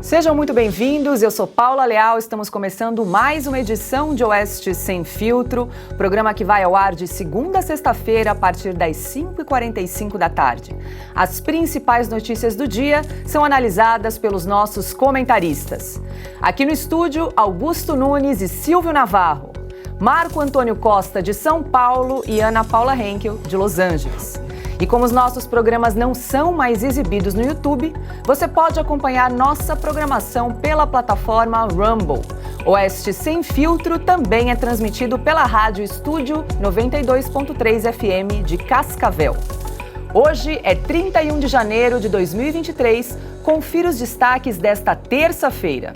Sejam muito bem-vindos, eu sou Paula Leal, estamos começando mais uma edição de Oeste Sem Filtro, programa que vai ao ar de segunda a sexta-feira a partir das 5h45 da tarde. As principais notícias do dia são analisadas pelos nossos comentaristas. Aqui no estúdio, Augusto Nunes e Silvio Navarro, Marco Antônio Costa de São Paulo e Ana Paula Henkel de Los Angeles. E como os nossos programas não são mais exibidos no YouTube, você pode acompanhar nossa programação pela plataforma Rumble. Oeste Sem Filtro também é transmitido pela Rádio Estúdio 92.3 FM de Cascavel. Hoje é 31 de janeiro de 2023. Confira os destaques desta terça-feira.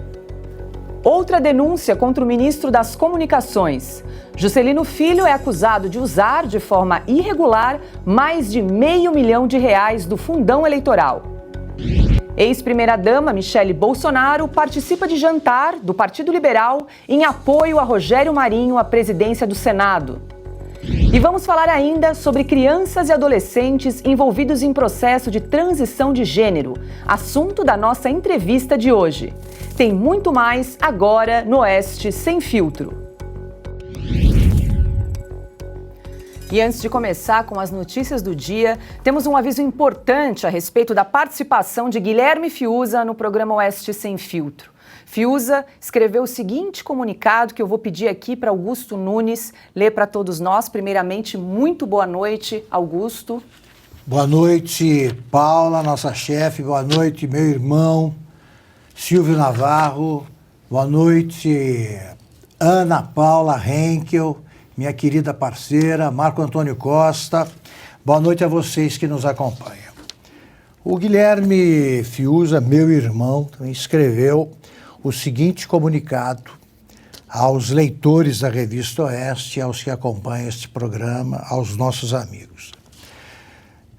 Outra denúncia contra o ministro das Comunicações. Juscelino Filho é acusado de usar de forma irregular mais de R$500 milhão do fundão eleitoral. Ex-primeira-dama Michele Bolsonaro participa de jantar do Partido Liberal em apoio a Rogério Marinho à presidência do Senado. E vamos falar ainda sobre crianças e adolescentes envolvidos em processo de transição de gênero, assunto da nossa entrevista de hoje. Tem muito mais agora no Oeste Sem Filtro. E antes de começar com as notícias do dia, temos um aviso importante a respeito da participação de Guilherme Fiuza no programa Oeste Sem Filtro. Fiuza escreveu o seguinte comunicado que eu vou pedir aqui para Augusto Nunes ler para todos nós. Primeiramente, muito boa noite, Augusto. Boa noite, Paula, nossa chefe. Boa noite, meu irmão Silvio Navarro. Boa noite, Ana Paula Henkel, minha querida parceira, Marco Antônio Costa. Boa noite a vocês que nos acompanham. O Guilherme Fiuza, meu irmão, escreveu o seguinte comunicado aos leitores da Revista Oeste, aos que acompanham este programa, aos nossos amigos.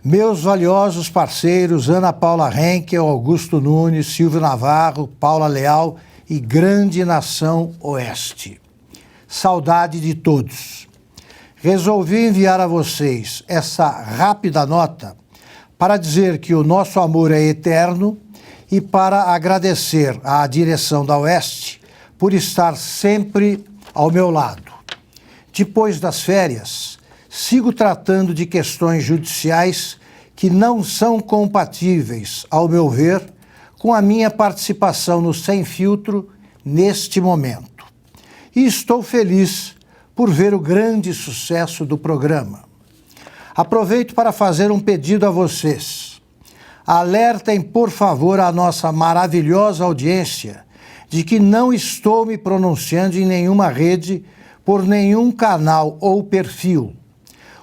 Meus valiosos parceiros Ana Paula Henkel, Augusto Nunes, Silvio Navarro, Paula Leal e grande nação Oeste. Saudade de todos. Resolvi enviar a vocês essa rápida nota para dizer que o nosso amor é eterno e para agradecer à direção da Oeste por estar sempre ao meu lado. Depois das férias, sigo tratando de questões judiciais que não são compatíveis, ao meu ver, com a minha participação no Sem Filtro neste momento. E estou feliz por ver o grande sucesso do programa. Aproveito para fazer um pedido a vocês. Alertem, por favor, a nossa maravilhosa audiência de que não estou me pronunciando em nenhuma rede, por nenhum canal ou perfil.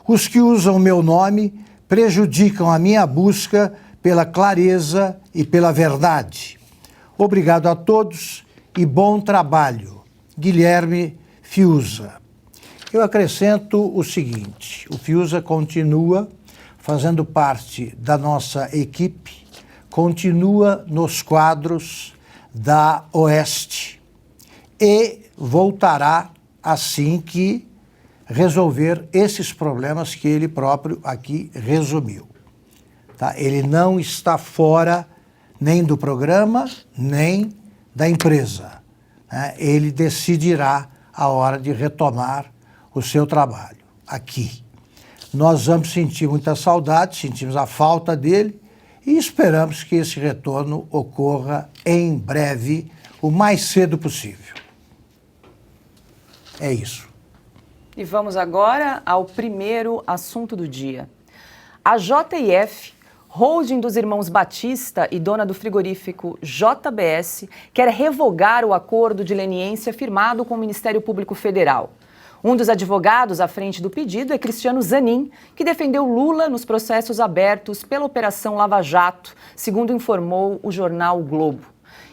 Os que usam meu nome prejudicam a minha busca pela clareza e pela verdade. Obrigado a todos e bom trabalho. Guilherme Fiuza. Eu acrescento o seguinte: o Fiuza continua fazendo parte da nossa equipe, continua nos quadros da Oeste e voltará assim que resolver esses problemas que ele próprio aqui resumiu. Tá? Ele não está fora nem do programa, nem da empresa. Né? Ele decidirá a hora de retomar o seu trabalho aqui. Nós vamos sentir muita saudade, sentimos a falta dele e esperamos que esse retorno ocorra em breve, o mais cedo possível. É isso. E vamos agora ao primeiro assunto do dia. A JF, holding dos irmãos Batista e dona do frigorífico JBS, quer revogar o acordo de leniência firmado com o Ministério Público Federal. Um dos advogados à frente do pedido é Cristiano Zanin, que defendeu Lula nos processos abertos pela Operação Lava Jato, segundo informou o jornal o Globo.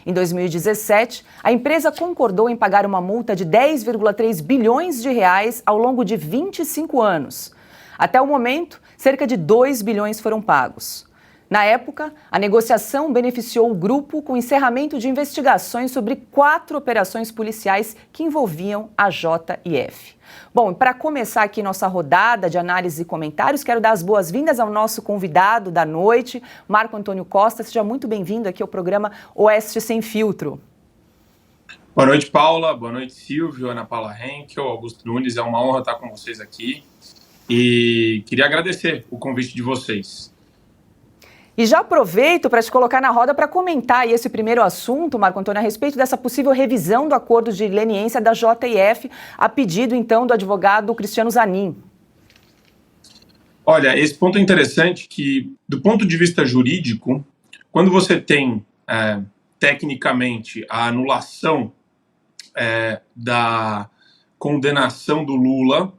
Em 2017, a empresa concordou em pagar uma multa de 10,3 bilhões de reais ao longo de 25 anos. Até o momento, cerca de 2 bilhões foram pagos. Na época, a negociação beneficiou o grupo com o encerramento de investigações sobre 4 operações policiais que envolviam a JF. Bom, para começar aqui nossa rodada de análise e comentários, quero dar as boas-vindas ao nosso convidado da noite, Marco Antônio Costa. Seja muito bem-vindo aqui ao programa Oeste Sem Filtro. Boa noite, Paula. Boa noite, Silvio, Ana Paula Henkel, Augusto Nunes. É uma honra estar com vocês aqui e queria agradecer o convite de vocês. E já aproveito para te colocar na roda para comentar aí esse primeiro assunto, Marco Antônio, a respeito dessa possível revisão do acordo de leniência da JF, a pedido, então, do advogado Cristiano Zanin. Olha, esse ponto é interessante que, do ponto de vista jurídico, quando você tem, tecnicamente, a anulação da condenação do Lula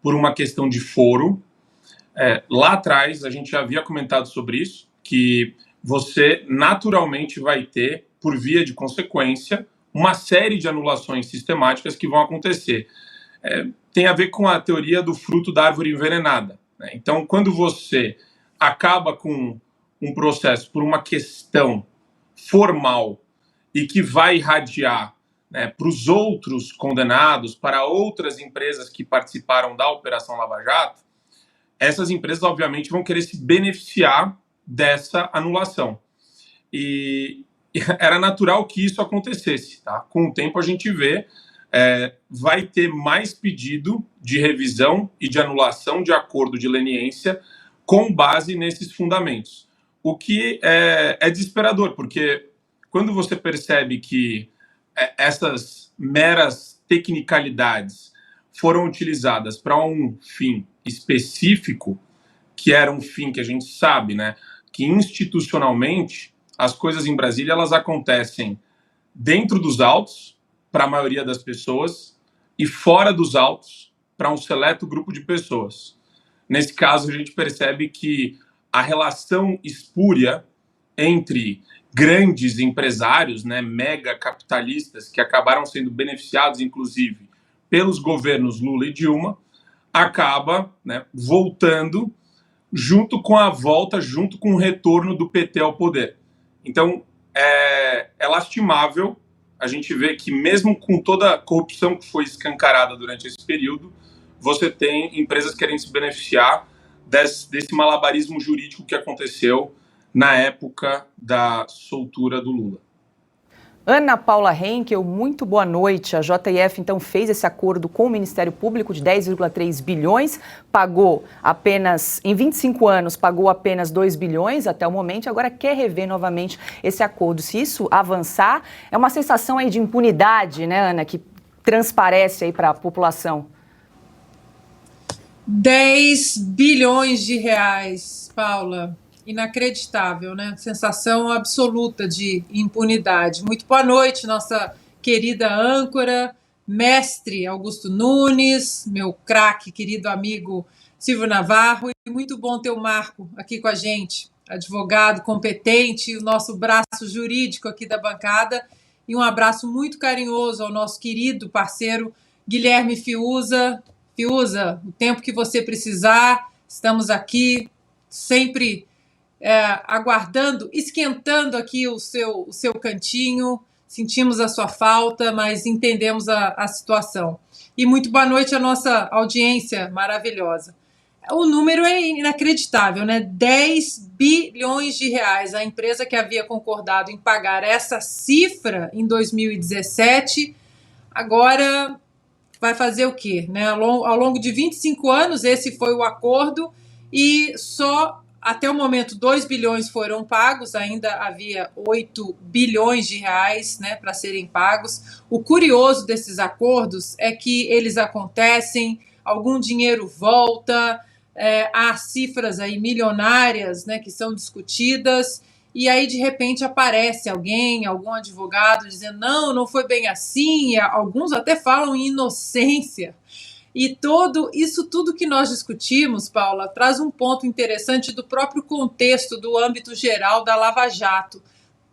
por uma questão de foro, lá atrás a gente já havia comentado sobre isso, que você naturalmente vai ter, por via de consequência, uma série de anulações sistemáticas que vão acontecer. Tem a ver com a teoria do fruto da árvore envenenada, né? Então, quando você acaba com um processo por uma questão formal e que vai irradiar, né, para os outros condenados, para outras empresas que participaram da Operação Lava Jato, essas empresas, obviamente, vão querer se beneficiar dessa anulação. E era natural que isso acontecesse, tá? Com o tempo a gente vê, vai ter mais pedido de revisão e de anulação de acordo de leniência com base nesses fundamentos. O que é desesperador, porque quando você percebe que essas meras tecnicalidades foram utilizadas para um fim específico, que era um fim que a gente sabe, né, que institucionalmente as coisas em Brasília elas acontecem dentro dos autos para a maioria das pessoas e fora dos autos para um seleto grupo de pessoas. Nesse caso a gente percebe que a relação espúria entre grandes empresários, né, mega capitalistas que acabaram sendo beneficiados inclusive pelos governos Lula e Dilma, acaba, né, voltando junto com a volta, junto com o retorno do PT ao poder. Então, é lastimável a gente ver que mesmo com toda a corrupção que foi escancarada durante esse período, você tem empresas querendo se beneficiar desse malabarismo jurídico que aconteceu na época da soltura do Lula. Ana Paula Henkel, muito boa noite. A JF, então, fez esse acordo com o Ministério Público de 10,3 bilhões, pagou apenas, em 25 anos, pagou apenas 2 bilhões até o momento, agora quer rever novamente esse acordo. Se isso avançar, é uma sensação aí de impunidade, né, Ana, que transparece aí para a população. 10 bilhões de reais, Paula. Inacreditável, né? Sensação absoluta de impunidade. Muito boa noite, nossa querida âncora, mestre Augusto Nunes, meu craque, querido amigo Silvio Navarro, e muito bom ter o Marco aqui com a gente, advogado competente, o nosso braço jurídico aqui da bancada, e um abraço muito carinhoso ao nosso querido parceiro Guilherme Fiuza. Fiuza, o tempo que você precisar, estamos aqui sempre aguardando, esquentando aqui o seu cantinho, sentimos a sua falta, mas entendemos a situação. E muito boa noite à nossa audiência maravilhosa. O número é inacreditável, né? 10 bilhões de reais. A empresa que havia concordado em pagar essa cifra em 2017, agora vai fazer o quê? Né? Ao longo de 25 anos, esse foi o acordo e só até o momento 2 bilhões foram pagos, ainda havia 8 bilhões de reais, né, para serem pagos. O curioso desses acordos é que eles acontecem, algum dinheiro volta, há cifras aí milionárias, né, que são discutidas, e aí de repente aparece algum advogado dizendo não foi bem assim, alguns até falam em inocência. E isso tudo que nós discutimos, Paula, traz um ponto interessante do próprio contexto, do âmbito geral da Lava Jato.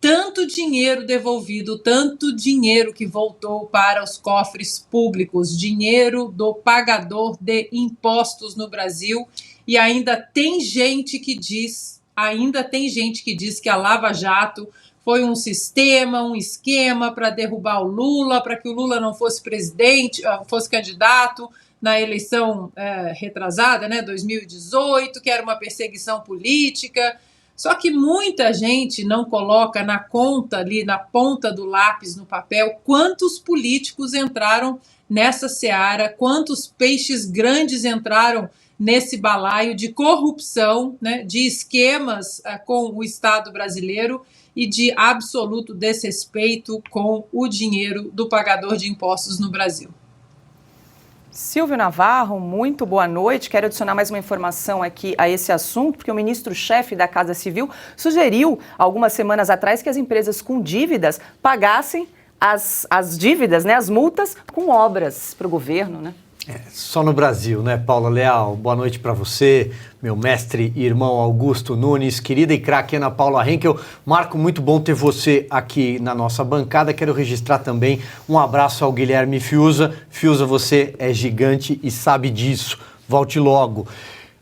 Tanto dinheiro devolvido, tanto dinheiro que voltou para os cofres públicos, dinheiro do pagador de impostos no Brasil, e ainda tem gente que diz, ainda tem gente que diz que a Lava Jato foi um sistema, um esquema para derrubar o Lula, para que o Lula não fosse presidente, fosse candidato na eleição retrasada, né, 2018, que era uma perseguição política. Só que muita gente não coloca na conta ali, na ponta do lápis, no papel, quantos políticos entraram nessa seara, quantos peixes grandes entraram nesse balaio de corrupção, né, de esquemas com o Estado brasileiro e de absoluto desrespeito com o dinheiro do pagador de impostos no Brasil. Silvio Navarro, muito boa noite. Quero adicionar mais uma informação aqui a esse assunto, porque o ministro-chefe da Casa Civil sugeriu, algumas semanas atrás, que as empresas com dívidas pagassem as dívidas, né, as multas, com obras para o governo, né? Só no Brasil, né, Paula Leal? Boa noite para você, meu mestre e irmão Augusto Nunes, querida e craque Ana Paula Henkel. Marco, muito bom ter você aqui na nossa bancada. Quero registrar também um abraço ao Guilherme Fiuza. Fiuza, você é gigante e sabe disso. Volte logo.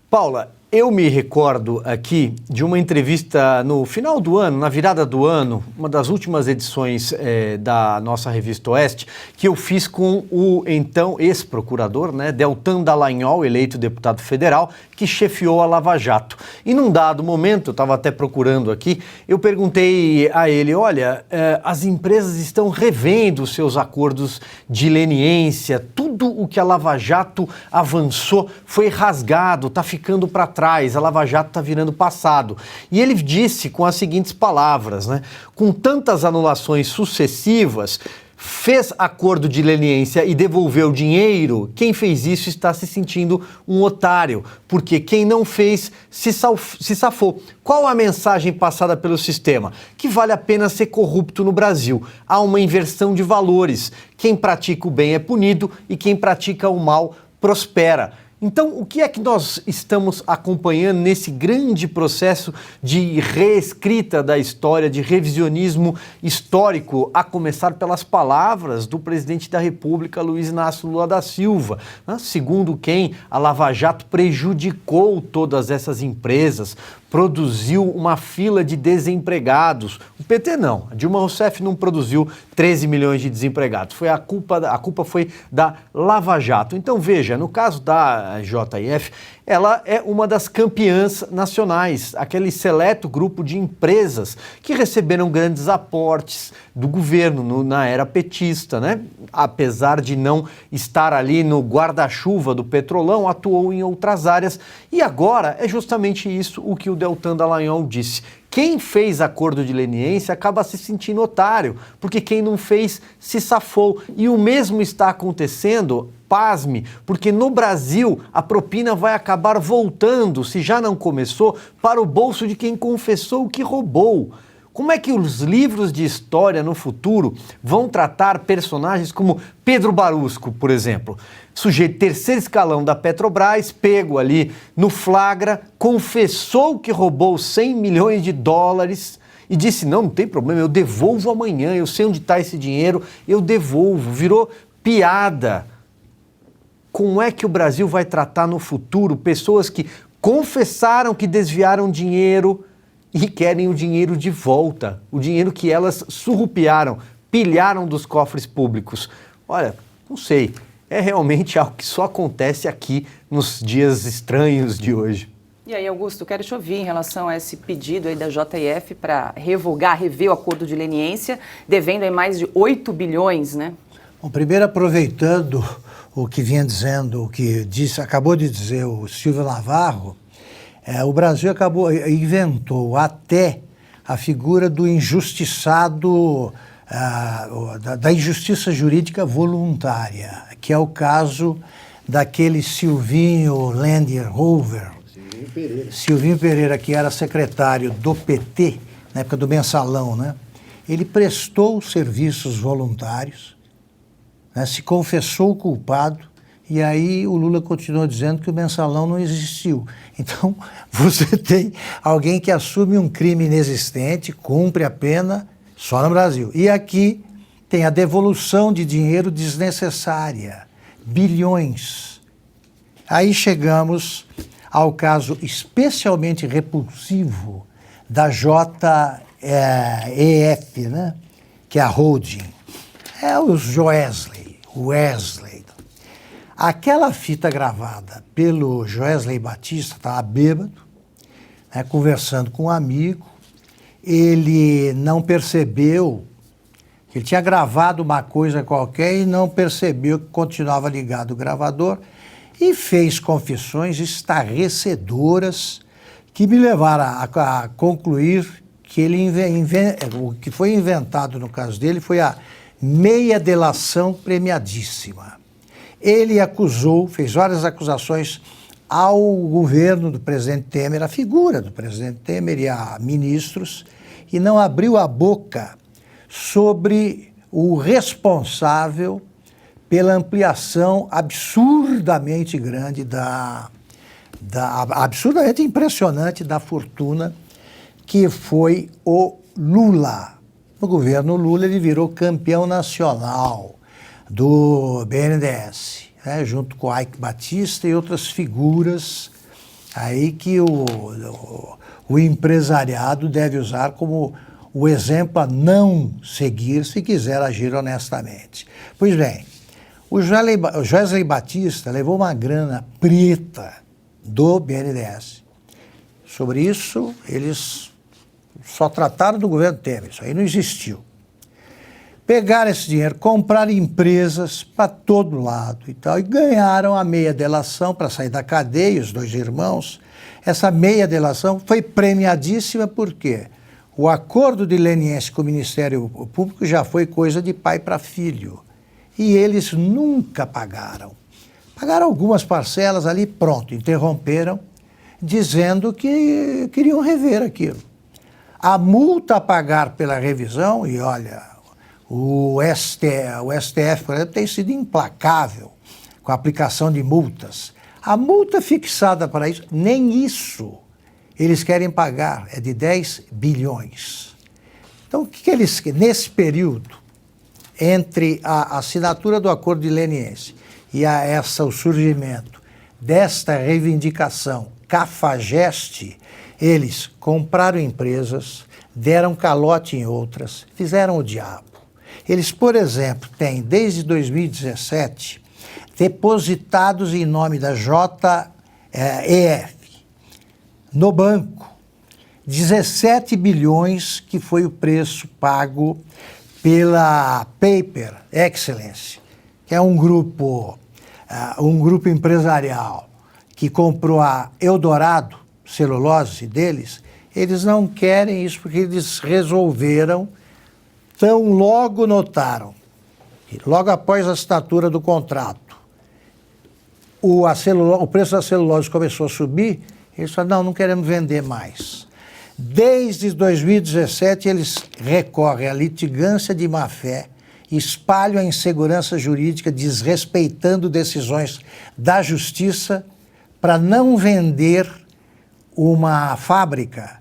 Paula, eu me recordo aqui de uma entrevista no final do ano, na virada do ano, uma das últimas edições da nossa revista Oeste, que eu fiz com o então ex-procurador, né, Deltan Dallagnol, eleito deputado federal, que chefiou a Lava Jato. E num dado momento, eu estava até procurando aqui, eu perguntei a ele, olha, as empresas estão revendo seus acordos de leniência, tudo o que a Lava Jato avançou foi rasgado, está ficando para trás, a Lava Jato está virando passado. E ele disse com as seguintes palavras, né? Com tantas anulações sucessivas, fez acordo de leniência e devolveu dinheiro, quem fez isso está se sentindo um otário, porque quem não fez se safou. Qual a mensagem passada pelo sistema? Que vale a pena ser corrupto no Brasil. Há uma inversão de valores. Quem pratica o bem é punido e quem pratica o mal prospera. Então, o que é que nós estamos acompanhando nesse grande processo de reescrita da história, de revisionismo histórico, a começar pelas palavras do presidente da República, Luiz Inácio Lula da Silva, né? Segundo quem a Lava Jato prejudicou todas essas empresas, produziu uma fila de desempregados. O PT não, a Dilma Rousseff não produziu 13 milhões de desempregados. A culpa foi da Lava Jato. Então veja, no caso da JF, ela é uma das campeãs nacionais, aquele seleto grupo de empresas que receberam grandes aportes do governo na era petista, né? Apesar de não estar ali no guarda-chuva do Petrolão, atuou em outras áreas. E agora é justamente isso o que o Deltan Dallagnol disse. Quem fez acordo de leniência acaba se sentindo otário, porque quem não fez se safou. E o mesmo está acontecendo, pasme, porque no Brasil a propina vai acabar voltando, se já não começou, para o bolso de quem confessou que roubou. Como é que os livros de história no futuro vão tratar personagens como Pedro Barusco, por exemplo? Sujeito terceiro escalão da Petrobras, pego ali no flagra, confessou que roubou 100 milhões de dólares e disse, não tem problema, eu devolvo amanhã, eu sei onde está esse dinheiro, eu devolvo. Virou piada. Como é que o Brasil vai tratar no futuro pessoas que confessaram que desviaram dinheiro e querem o dinheiro de volta, o dinheiro que elas surrupiaram, pilharam dos cofres públicos? Olha, não sei, é realmente algo que só acontece aqui nos dias estranhos de hoje. E aí, Augusto, quero te ouvir em relação a esse pedido aí da JF para rever o acordo de leniência, devendo aí mais de 8 bilhões, né? Bom, primeiro aproveitando o que vinha dizendo, o que acabou de dizer o Silvio Navarro, o Brasil inventou até a figura do injustiçado, da injustiça jurídica voluntária, que é o caso daquele Silvinho Landerhover. Silvinho Pereira, que era secretário do PT, na época do Mensalão, né? Ele prestou serviços voluntários, né? Se confessou culpado, e aí o Lula continuou dizendo que o Mensalão não existiu. Então, você tem alguém que assume um crime inexistente, cumpre a pena só no Brasil. E aqui tem a devolução de dinheiro desnecessária, bilhões. Aí chegamos ao caso especialmente repulsivo da JEF, né? Que é a holding. É os Wesley. Aquela fita gravada pelo Wesley Batista, estava bêbado, né, conversando com um amigo, ele não percebeu que ele tinha gravado uma coisa qualquer e não percebeu que continuava ligado o gravador e fez confissões estarrecedoras que me levaram a concluir que o que foi inventado no caso dele foi a meia delação premiadíssima. Ele fez várias acusações ao governo do presidente Temer, a figura do presidente Temer e a ministros, e não abriu a boca sobre o responsável pela ampliação absurdamente grande absurdamente impressionante da fortuna que foi o Lula. No governo Lula ele virou campeão nacional do BNDES, né, junto com o Ike Batista e outras figuras aí que o empresariado deve usar como o exemplo a não seguir se quiser agir honestamente. Pois bem, o Wesley Batista levou uma grana preta do BNDES. Sobre isso, eles só trataram do governo Temer, isso aí não existiu. Pegaram esse dinheiro, compraram empresas para todo lado e tal, e ganharam a meia delação para sair da cadeia, os dois irmãos. Essa meia delação foi premiadíssima porque o acordo de leniência com o Ministério Público já foi coisa de pai para filho. E eles nunca pagaram. Pagaram algumas parcelas ali, pronto, interromperam, dizendo que queriam rever aquilo. A multa a pagar pela revisão, e olha, o STF, por exemplo, tem sido implacável com a aplicação de multas. A multa fixada para isso, nem isso eles querem pagar, é de 10 bilhões. Então, o que eles, nesse período, entre a assinatura do acordo de leniência e o surgimento desta reivindicação cafajeste, eles compraram empresas, deram calote em outras, fizeram o diabo. Eles, por exemplo, têm, desde 2017, depositados em nome da JEF, no banco, 17 bilhões, que foi o preço pago pela Paper Excellence, que é um grupo empresarial que comprou a Eldorado Celulose deles. Eles não querem isso porque eles resolveram, tão logo notaram, que logo após a assinatura do contrato, o preço da celulose começou a subir, eles falaram, não queremos vender mais. Desde 2017, eles recorrem à litigância de má-fé, espalham a insegurança jurídica, desrespeitando decisões da justiça, para não vender uma fábrica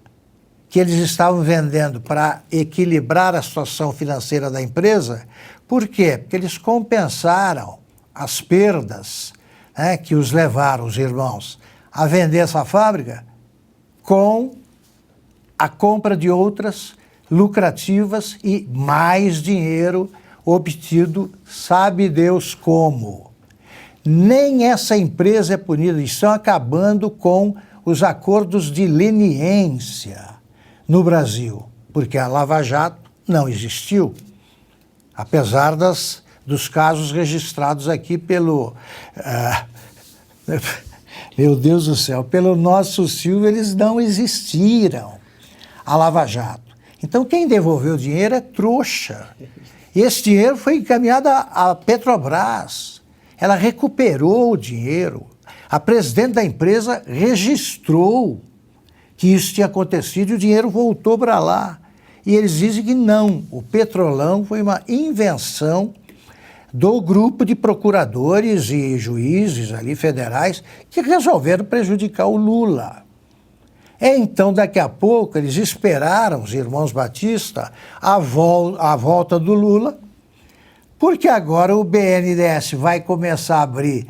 que eles estavam vendendo para equilibrar a situação financeira da empresa. Por quê? Porque eles compensaram as perdas, né, que os levaram, os irmãos, a vender essa fábrica com a compra de outras lucrativas e mais dinheiro obtido, sabe Deus como. Nem essa empresa é punida, estão acabando com os acordos de leniência no Brasil, porque a Lava Jato não existiu, apesar dos casos registrados aqui pelo... meu Deus do céu, pelo nosso Silvio, eles não existiram, a Lava Jato. Então, quem devolveu o dinheiro é trouxa. E esse dinheiro foi encaminhado à Petrobras. Ela recuperou o dinheiro. A presidente da empresa registrou que isso tinha acontecido e o dinheiro voltou para lá. E eles dizem que não, o Petrolão foi uma invenção do grupo de procuradores e juízes ali federais que resolveram prejudicar o Lula. Então, daqui a pouco, eles esperaram, os irmãos Batista, a volta do Lula, porque agora o BNDES vai começar a abrir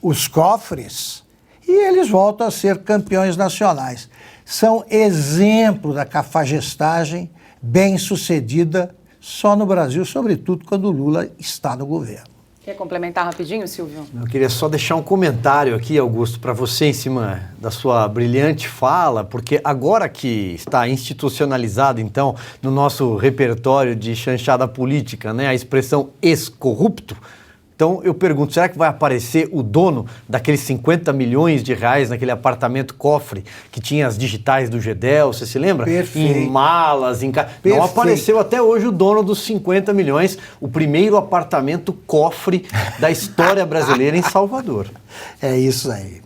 os cofres e eles voltam a ser campeões nacionais. são exemplo da cafajestagem bem-sucedida só no Brasil, sobretudo quando o Lula está no governo. Quer complementar rapidinho, Silvio? Eu queria só deixar um comentário aqui, Augusto, para você em cima da sua brilhante fala, porque agora que está institucionalizado, então, no nosso repertório de chanchada política, né, a expressão ex-corrupto, então eu pergunto, será que vai aparecer o dono daqueles 50 milhões de reais naquele apartamento cofre que tinha as digitais do Gedel, você se lembra? Perfeito. Em malas, Não apareceu até hoje o dono dos 50 milhões, o primeiro apartamento cofre da história brasileira em Salvador. É isso aí.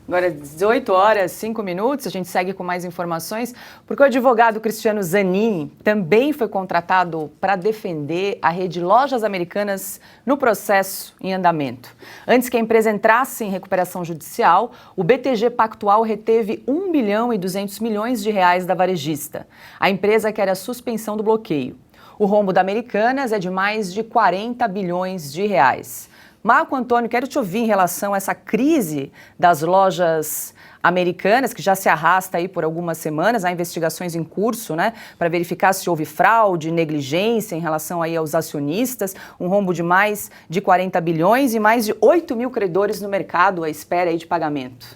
Agora, 18 horas, 5 minutos, a gente segue com mais informações, porque o advogado Cristiano Zanin também foi contratado para defender a rede Lojas Americanas no processo em andamento. Antes que a empresa entrasse em recuperação judicial, o BTG Pactual reteve 1 bilhão e 200 milhões de reais da varejista. A empresa quer a suspensão do bloqueio. O rombo da Americanas é de mais de 40 bilhões de reais. Marco Antônio, quero te ouvir em relação a essa crise das lojas americanas, que já se arrasta aí por algumas semanas, há investigações em curso, né, para verificar se houve fraude, negligência em relação aí aos acionistas, um rombo de mais de 40 bilhões e mais de 8 mil credores no mercado à espera aí de pagamento.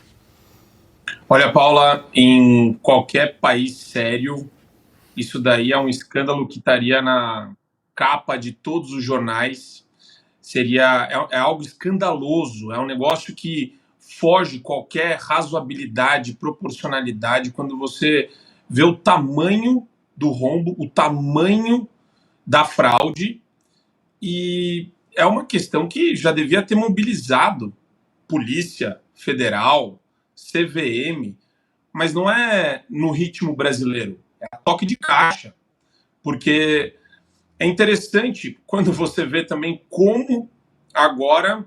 Olha, Paula, em qualquer país sério, isso daí é um escândalo que estaria na capa de todos os jornais. É algo escandaloso, é um negócio que foge qualquer razoabilidade, proporcionalidade, quando você vê o tamanho do rombo, o tamanho da fraude, e é uma questão que já devia ter mobilizado Polícia Federal, CVM, mas não é no ritmo brasileiro, é a toque de caixa, porque é interessante quando você vê também como agora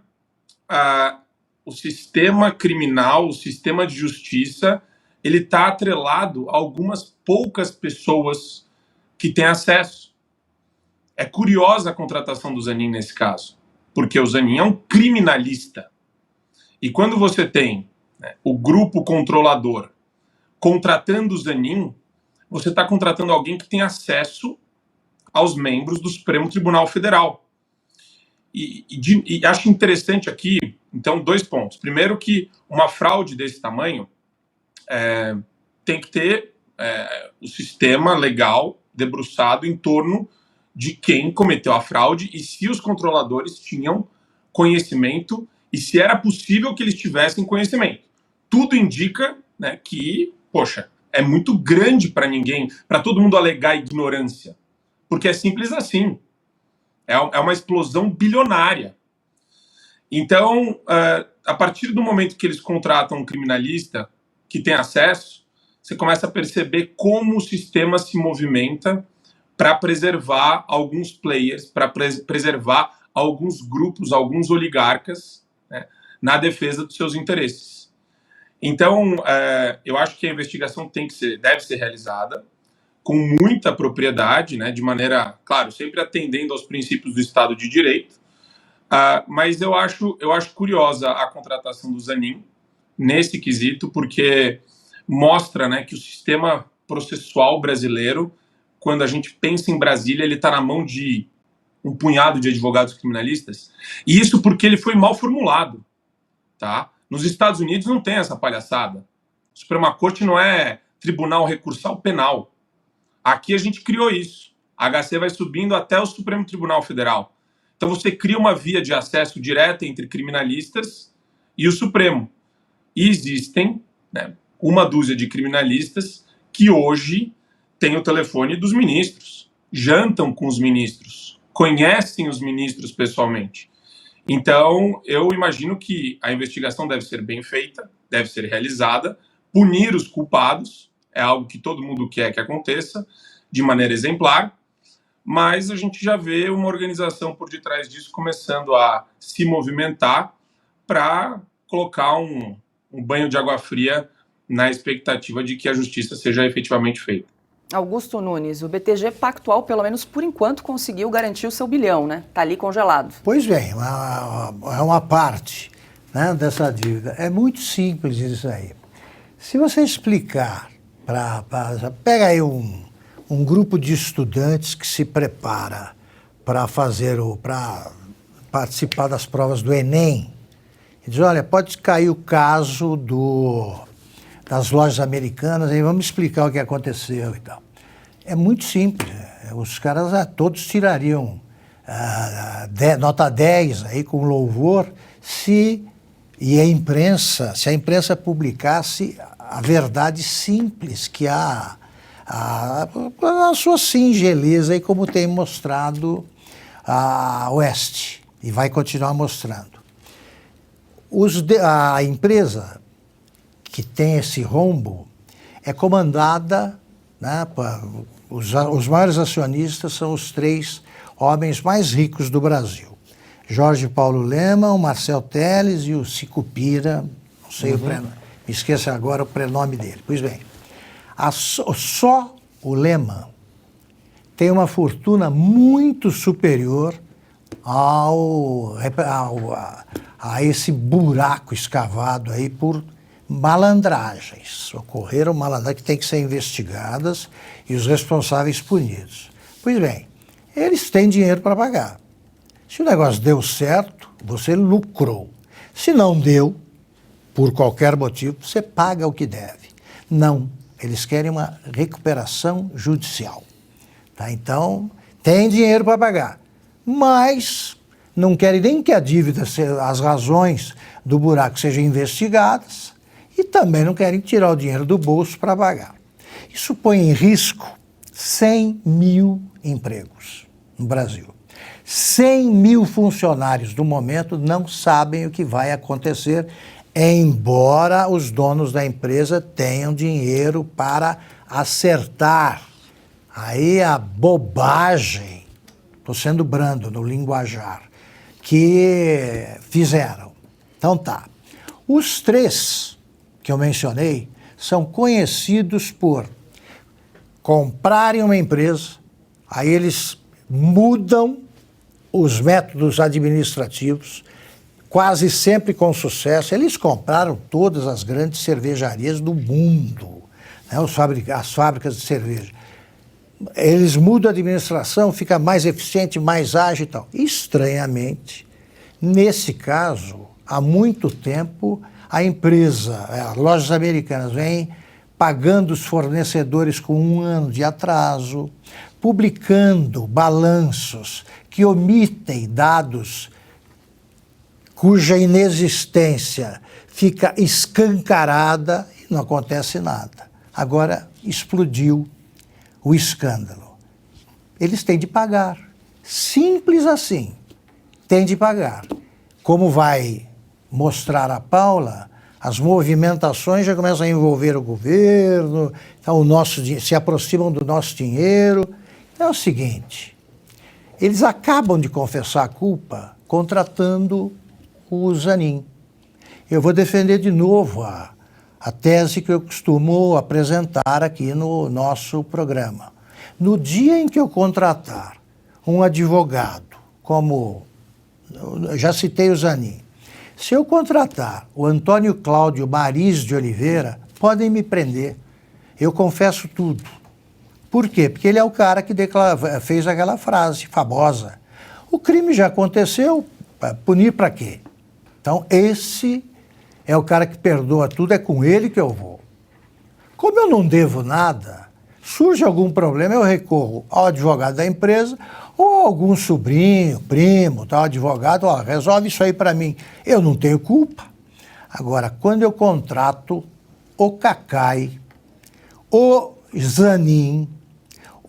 o sistema criminal, o sistema de justiça, ele está atrelado a algumas poucas pessoas que têm acesso. É curiosa a contratação do Zanin nesse caso, porque o Zanin é um criminalista. E quando você tem, né, o grupo controlador contratando o Zanin, você está contratando alguém que tem acesso aos membros do Supremo Tribunal Federal. E acho interessante aqui, então, 2 pontos. Primeiro, que uma fraude desse tamanho tem que ter o sistema legal debruçado em torno de quem cometeu a fraude e se os controladores tinham conhecimento e se era possível que eles tivessem conhecimento. Tudo indica, né, que, poxa, é muito grande para todo mundo alegar ignorância. Porque é simples assim. É uma explosão bilionária. Então, a partir do momento que eles contratam um criminalista que tem acesso, você começa a perceber como o sistema se movimenta para preservar alguns players, para preservar alguns grupos, alguns oligarcas, né, na defesa dos seus interesses. Então, eu acho que a investigação deve ser realizada com muita propriedade, né, de maneira, claro, sempre atendendo aos princípios do Estado de Direito, mas eu acho curiosa a contratação do Zanin nesse quesito, porque mostra, né, que o sistema processual brasileiro, quando a gente pensa em Brasília, ele está na mão de um punhado de advogados criminalistas, e isso porque ele foi mal formulado, tá? Nos Estados Unidos não tem essa palhaçada. A Suprema Corte não é tribunal recursal penal. Aqui a gente criou isso. A HC vai subindo até o Supremo Tribunal Federal. Então você cria uma via de acesso direta entre criminalistas e o Supremo. E existem, né, uma dúzia de criminalistas que hoje têm o telefone dos ministros, jantam com os ministros, conhecem os ministros pessoalmente. Então, eu imagino que a investigação deve ser bem feita, deve ser realizada, punir os culpados, é algo que todo mundo quer que aconteça, de maneira exemplar, mas a gente já vê uma organização por detrás disso começando a se movimentar para colocar um banho de água fria na expectativa de que a justiça seja efetivamente feita. Augusto Nunes, o BTG Pactual, pelo menos por enquanto, conseguiu garantir o seu bilhão, né? Está ali congelado. Pois bem, é uma parte, né, dessa dívida. É muito simples isso aí. Se você explicar Pega aí um grupo de estudantes que se prepara para participar das provas do Enem. E diz, olha, pode cair o caso das lojas americanas, aí vamos explicar o que aconteceu e tal. É muito simples, os caras todos tirariam nota 10 aí com louvor se a imprensa publicasse a verdade simples que há, a sua singeleza, aí como tem mostrado a Oeste, e vai continuar mostrando. A empresa que tem esse rombo é comandada, né, os maiores acionistas são os 3 homens mais ricos do Brasil. Jorge Paulo Lemann, o Marcel Telles e o Sicupira, não sei o prenome, me esqueça agora o prenome dele. Pois bem, só o Lemann tem uma fortuna muito superior a esse buraco escavado aí por malandragens. Ocorreram malandragens que têm que ser investigadas e os responsáveis punidos. Pois bem, eles têm dinheiro para pagar. Se o negócio deu certo, você lucrou. Se não deu, por qualquer motivo, você paga o que deve. Não, eles querem uma recuperação judicial. Tá? Então, tem dinheiro para pagar, mas não querem nem que a dívida, as razões do buraco sejam investigadas e também não querem tirar o dinheiro do bolso para pagar. Isso põe em risco 100 mil empregos no Brasil. 100 mil funcionários no momento não sabem o que vai acontecer, embora os donos da empresa tenham dinheiro para acertar. Aí a bobagem, estou sendo brando no linguajar, que fizeram. Então tá. Os 3 que eu mencionei são conhecidos por comprarem uma empresa, aí eles mudam os métodos administrativos, quase sempre com sucesso. Eles compraram todas as grandes cervejarias do mundo, né, as fábricas de cerveja. Eles mudam a administração, fica mais eficiente, mais ágil e tal. Estranhamente, nesse caso, há muito tempo, a empresa, as lojas americanas, vem pagando os fornecedores com 1 ano de atraso, publicando balanços que omitem dados cuja inexistência fica escancarada e não acontece nada. Agora explodiu o escândalo. Eles têm de pagar. Simples assim. Têm de pagar. Como vai mostrar a Paula, as movimentações já começam a envolver o governo, então se aproximam do nosso dinheiro. Então é o seguinte, eles acabam de confessar a culpa contratando o Zanin. Eu vou defender de novo a tese que eu costumo apresentar aqui no nosso programa. No dia em que eu contratar um advogado, como eu já citei o Zanin, se eu contratar o Antônio Cláudio Mariz de Oliveira, podem me prender. Eu confesso tudo. Por quê? Porque ele é o cara que fez aquela frase famosa. O crime já aconteceu, punir para quê? Então, esse é o cara que perdoa tudo, é com ele que eu vou. Como eu não devo nada, surge algum problema, eu recorro ao advogado da empresa ou algum sobrinho, primo, tal advogado, resolve isso aí para mim. Eu não tenho culpa. Agora, quando eu contrato o Cacai, o Zanin,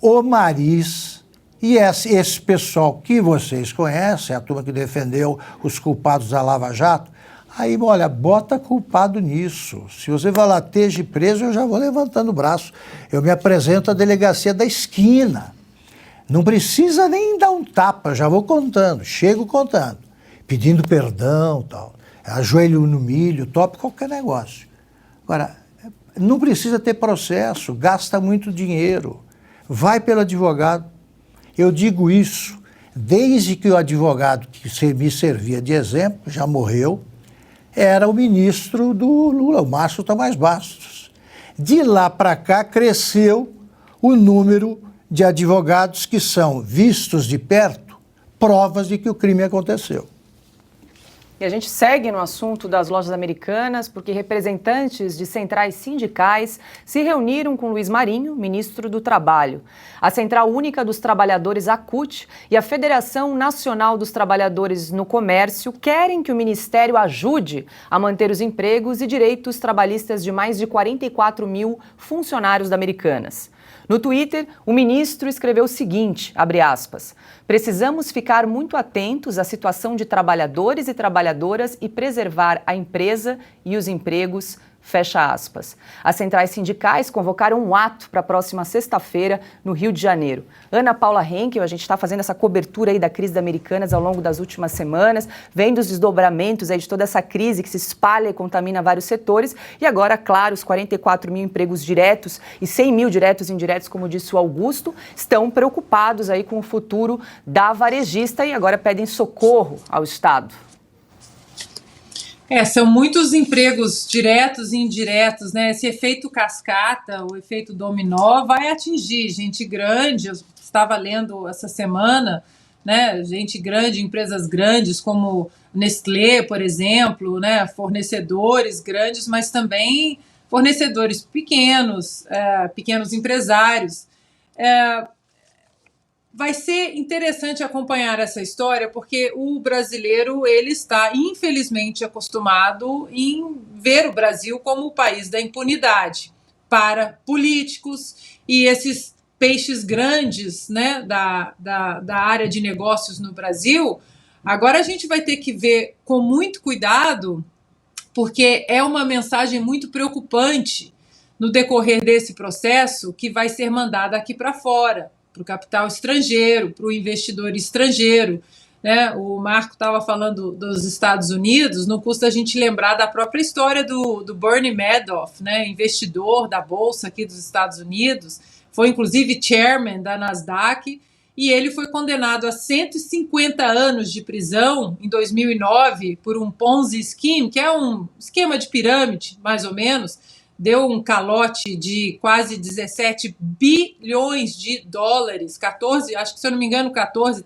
o Mariz e esse pessoal que vocês conhecem, a turma que defendeu os culpados da Lava Jato, aí, olha, bota culpado nisso. Se você vai lá, esteja preso, eu já vou levantando o braço. Eu me apresento à delegacia da esquina. Não precisa nem dar um tapa, já vou contando, chego contando, pedindo perdão, tal, ajoelho no milho, topo qualquer negócio. Agora, não precisa ter processo, gasta muito dinheiro, vai pelo advogado. Eu digo isso desde que o advogado que me servia de exemplo, já morreu, era o ministro do Lula, o Márcio Tomás Bastos. De lá para cá, cresceu o número de advogados que são vistos de perto provas de que o crime aconteceu. E a gente segue no assunto das lojas americanas porque representantes de centrais sindicais se reuniram com Luiz Marinho, ministro do Trabalho. A Central Única dos Trabalhadores, a CUT, e a Federação Nacional dos Trabalhadores no Comércio querem que o Ministério ajude a manter os empregos e direitos trabalhistas de mais de 44 mil funcionários da Americanas. No Twitter, o ministro escreveu o seguinte, abre aspas, precisamos ficar muito atentos à situação de trabalhadores e trabalhadoras e preservar a empresa e os empregos, fecha aspas. As centrais sindicais convocaram um ato para a próxima sexta-feira no Rio de Janeiro. Ana Paula Henkel, a gente está fazendo essa cobertura aí da crise da Americanas ao longo das últimas semanas, vendo os desdobramentos aí de toda essa crise que se espalha e contamina vários setores. E agora, claro, os 44 mil empregos diretos e 100 mil diretos e indiretos, como disse o Augusto, estão preocupados aí com o futuro da varejista e agora pedem socorro ao Estado. São muitos empregos diretos e indiretos, né? Esse efeito cascata, o efeito dominó, vai atingir gente grande. Eu estava lendo essa semana, né? Gente grande, empresas grandes como Nestlé, por exemplo, né? Fornecedores grandes, mas também fornecedores pequenos, pequenos empresários. Vai ser interessante acompanhar essa história, porque o brasileiro ele está, infelizmente, acostumado em ver o Brasil como o país da impunidade para políticos e esses peixes grandes, né, da área de negócios no Brasil. Agora a gente vai ter que ver com muito cuidado, porque é uma mensagem muito preocupante no decorrer desse processo que vai ser mandada aqui para fora, para o capital estrangeiro, para o investidor estrangeiro, né? O Marco estava falando dos Estados Unidos, não custa a gente lembrar da própria história do Bernie Madoff, né? Investidor da Bolsa aqui dos Estados Unidos, foi inclusive chairman da Nasdaq, e ele foi condenado a 150 anos de prisão em 2009 por um Ponzi Scheme, que é um esquema de pirâmide, mais ou menos. Deu um calote de quase 17 bilhões de dólares, 14, acho que se eu não me engano, 14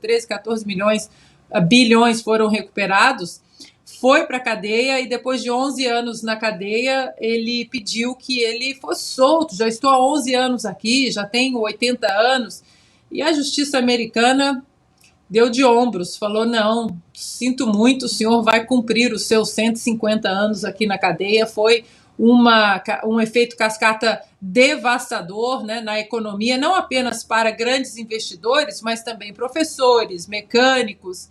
bilhões foram recuperados, foi para a cadeia e depois de 11 anos na cadeia, ele pediu que ele fosse solto. Já estou há 11 anos aqui, já tenho 80 anos, e a justiça americana deu de ombros, falou, não, sinto muito, o senhor vai cumprir os seus 150 anos aqui na cadeia. Foi um efeito cascata devastador, né, na economia, não apenas para grandes investidores, mas também professores, mecânicos,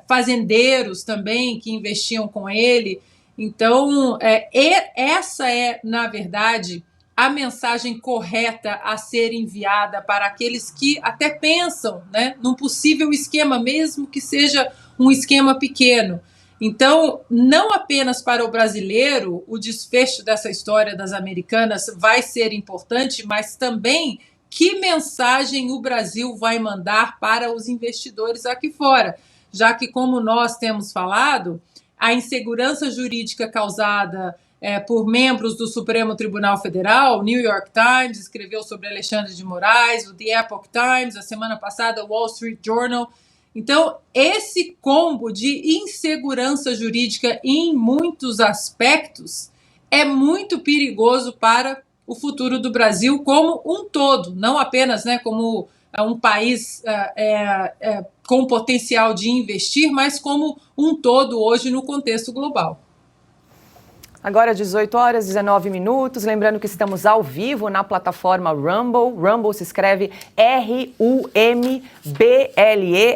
fazendeiros também que investiam com ele. Então, essa é, na verdade, a mensagem correta a ser enviada para aqueles que até pensam, né, num possível esquema, mesmo que seja um esquema pequeno. Então, não apenas para o brasileiro o desfecho dessa história das Americanas vai ser importante, mas também que mensagem o Brasil vai mandar para os investidores aqui fora, já que, como nós temos falado, a insegurança jurídica causada por membros do Supremo Tribunal Federal, o New York Times escreveu sobre Alexandre de Moraes, o The Epoch Times, a semana passada o Wall Street Journal. Então, esse combo de insegurança jurídica em muitos aspectos é muito perigoso para o futuro do Brasil como um todo, não apenas, né, como um país com potencial de investir, mas como um todo hoje no contexto global. Agora 18 horas, 19 minutos. Lembrando que estamos ao vivo na plataforma Rumble. Rumble se escreve RUMBLE.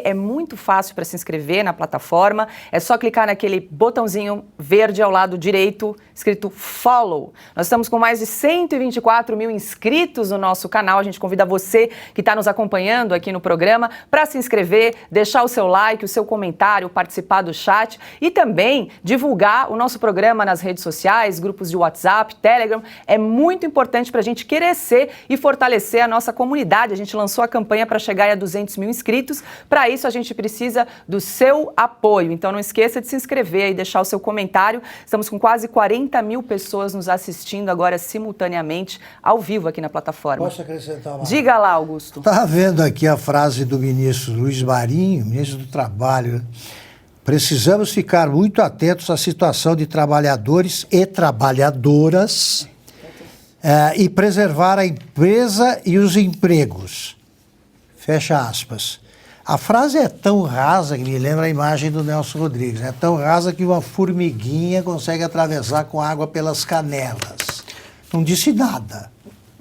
É muito fácil para se inscrever na plataforma. É só clicar naquele botãozinho verde ao lado direito, escrito Follow. Nós estamos com mais de 124 mil inscritos no nosso canal. A gente convida você que está nos acompanhando aqui no programa para se inscrever, deixar o seu like, o seu comentário, participar do chat e também divulgar o nosso programa nas redes sociais, grupos de WhatsApp, Telegram. É muito importante para a gente crescer e fortalecer a nossa comunidade. A gente lançou a campanha para chegar a 200 mil inscritos. Para isso, a gente precisa do seu apoio. Então, não esqueça de se inscrever e deixar o seu comentário. Estamos com quase 40 40 mil pessoas nos assistindo agora simultaneamente, ao vivo aqui na plataforma. Posso acrescentar uma? Diga lá, Augusto. Estava vendo aqui a frase do ministro Luiz Marinho, ministro do Trabalho, né? Precisamos ficar muito atentos à situação de trabalhadores e trabalhadoras e preservar a empresa e os empregos. Fecha aspas. A frase é tão rasa que me lembra a imagem do Nelson Rodrigues. É tão rasa que uma formiguinha consegue atravessar com água pelas canelas. Não disse nada,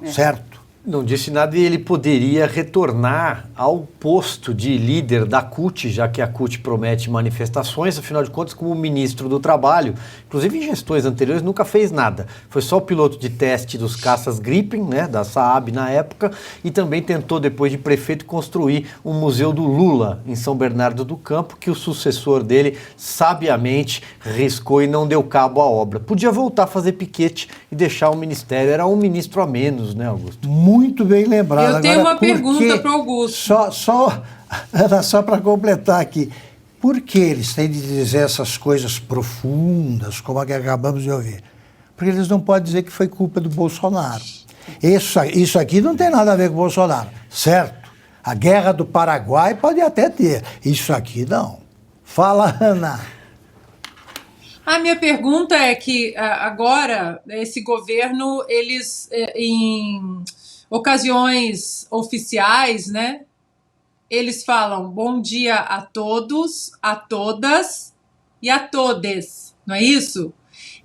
certo? Não disse nada e ele poderia retornar ao posto de líder da CUT, já que a CUT promete manifestações, afinal de contas, como ministro do Trabalho, inclusive em gestões anteriores, nunca fez nada. Foi só o piloto de teste dos caças Gripen, né, da Saab na época, e também tentou, depois de prefeito, construir um museu do Lula em São Bernardo do Campo, que o sucessor dele sabiamente riscou e não deu cabo à obra. Podia voltar a fazer piquete e deixar o ministério, era um ministro a menos, né, Augusto? Muito bem lembrado. Eu tenho uma pergunta para o Augusto. Só para completar aqui. Por que eles têm de dizer essas coisas profundas, como a que acabamos de ouvir? Porque eles não podem dizer que foi culpa do Bolsonaro. Isso aqui não tem nada a ver com o Bolsonaro, certo? A guerra do Paraguai pode até ter. Isso aqui não. Fala, Ana. A minha pergunta é que agora, esse governo, eles, em ocasiões oficiais, né, eles falam bom dia a todos, a todas e a todes, não é isso?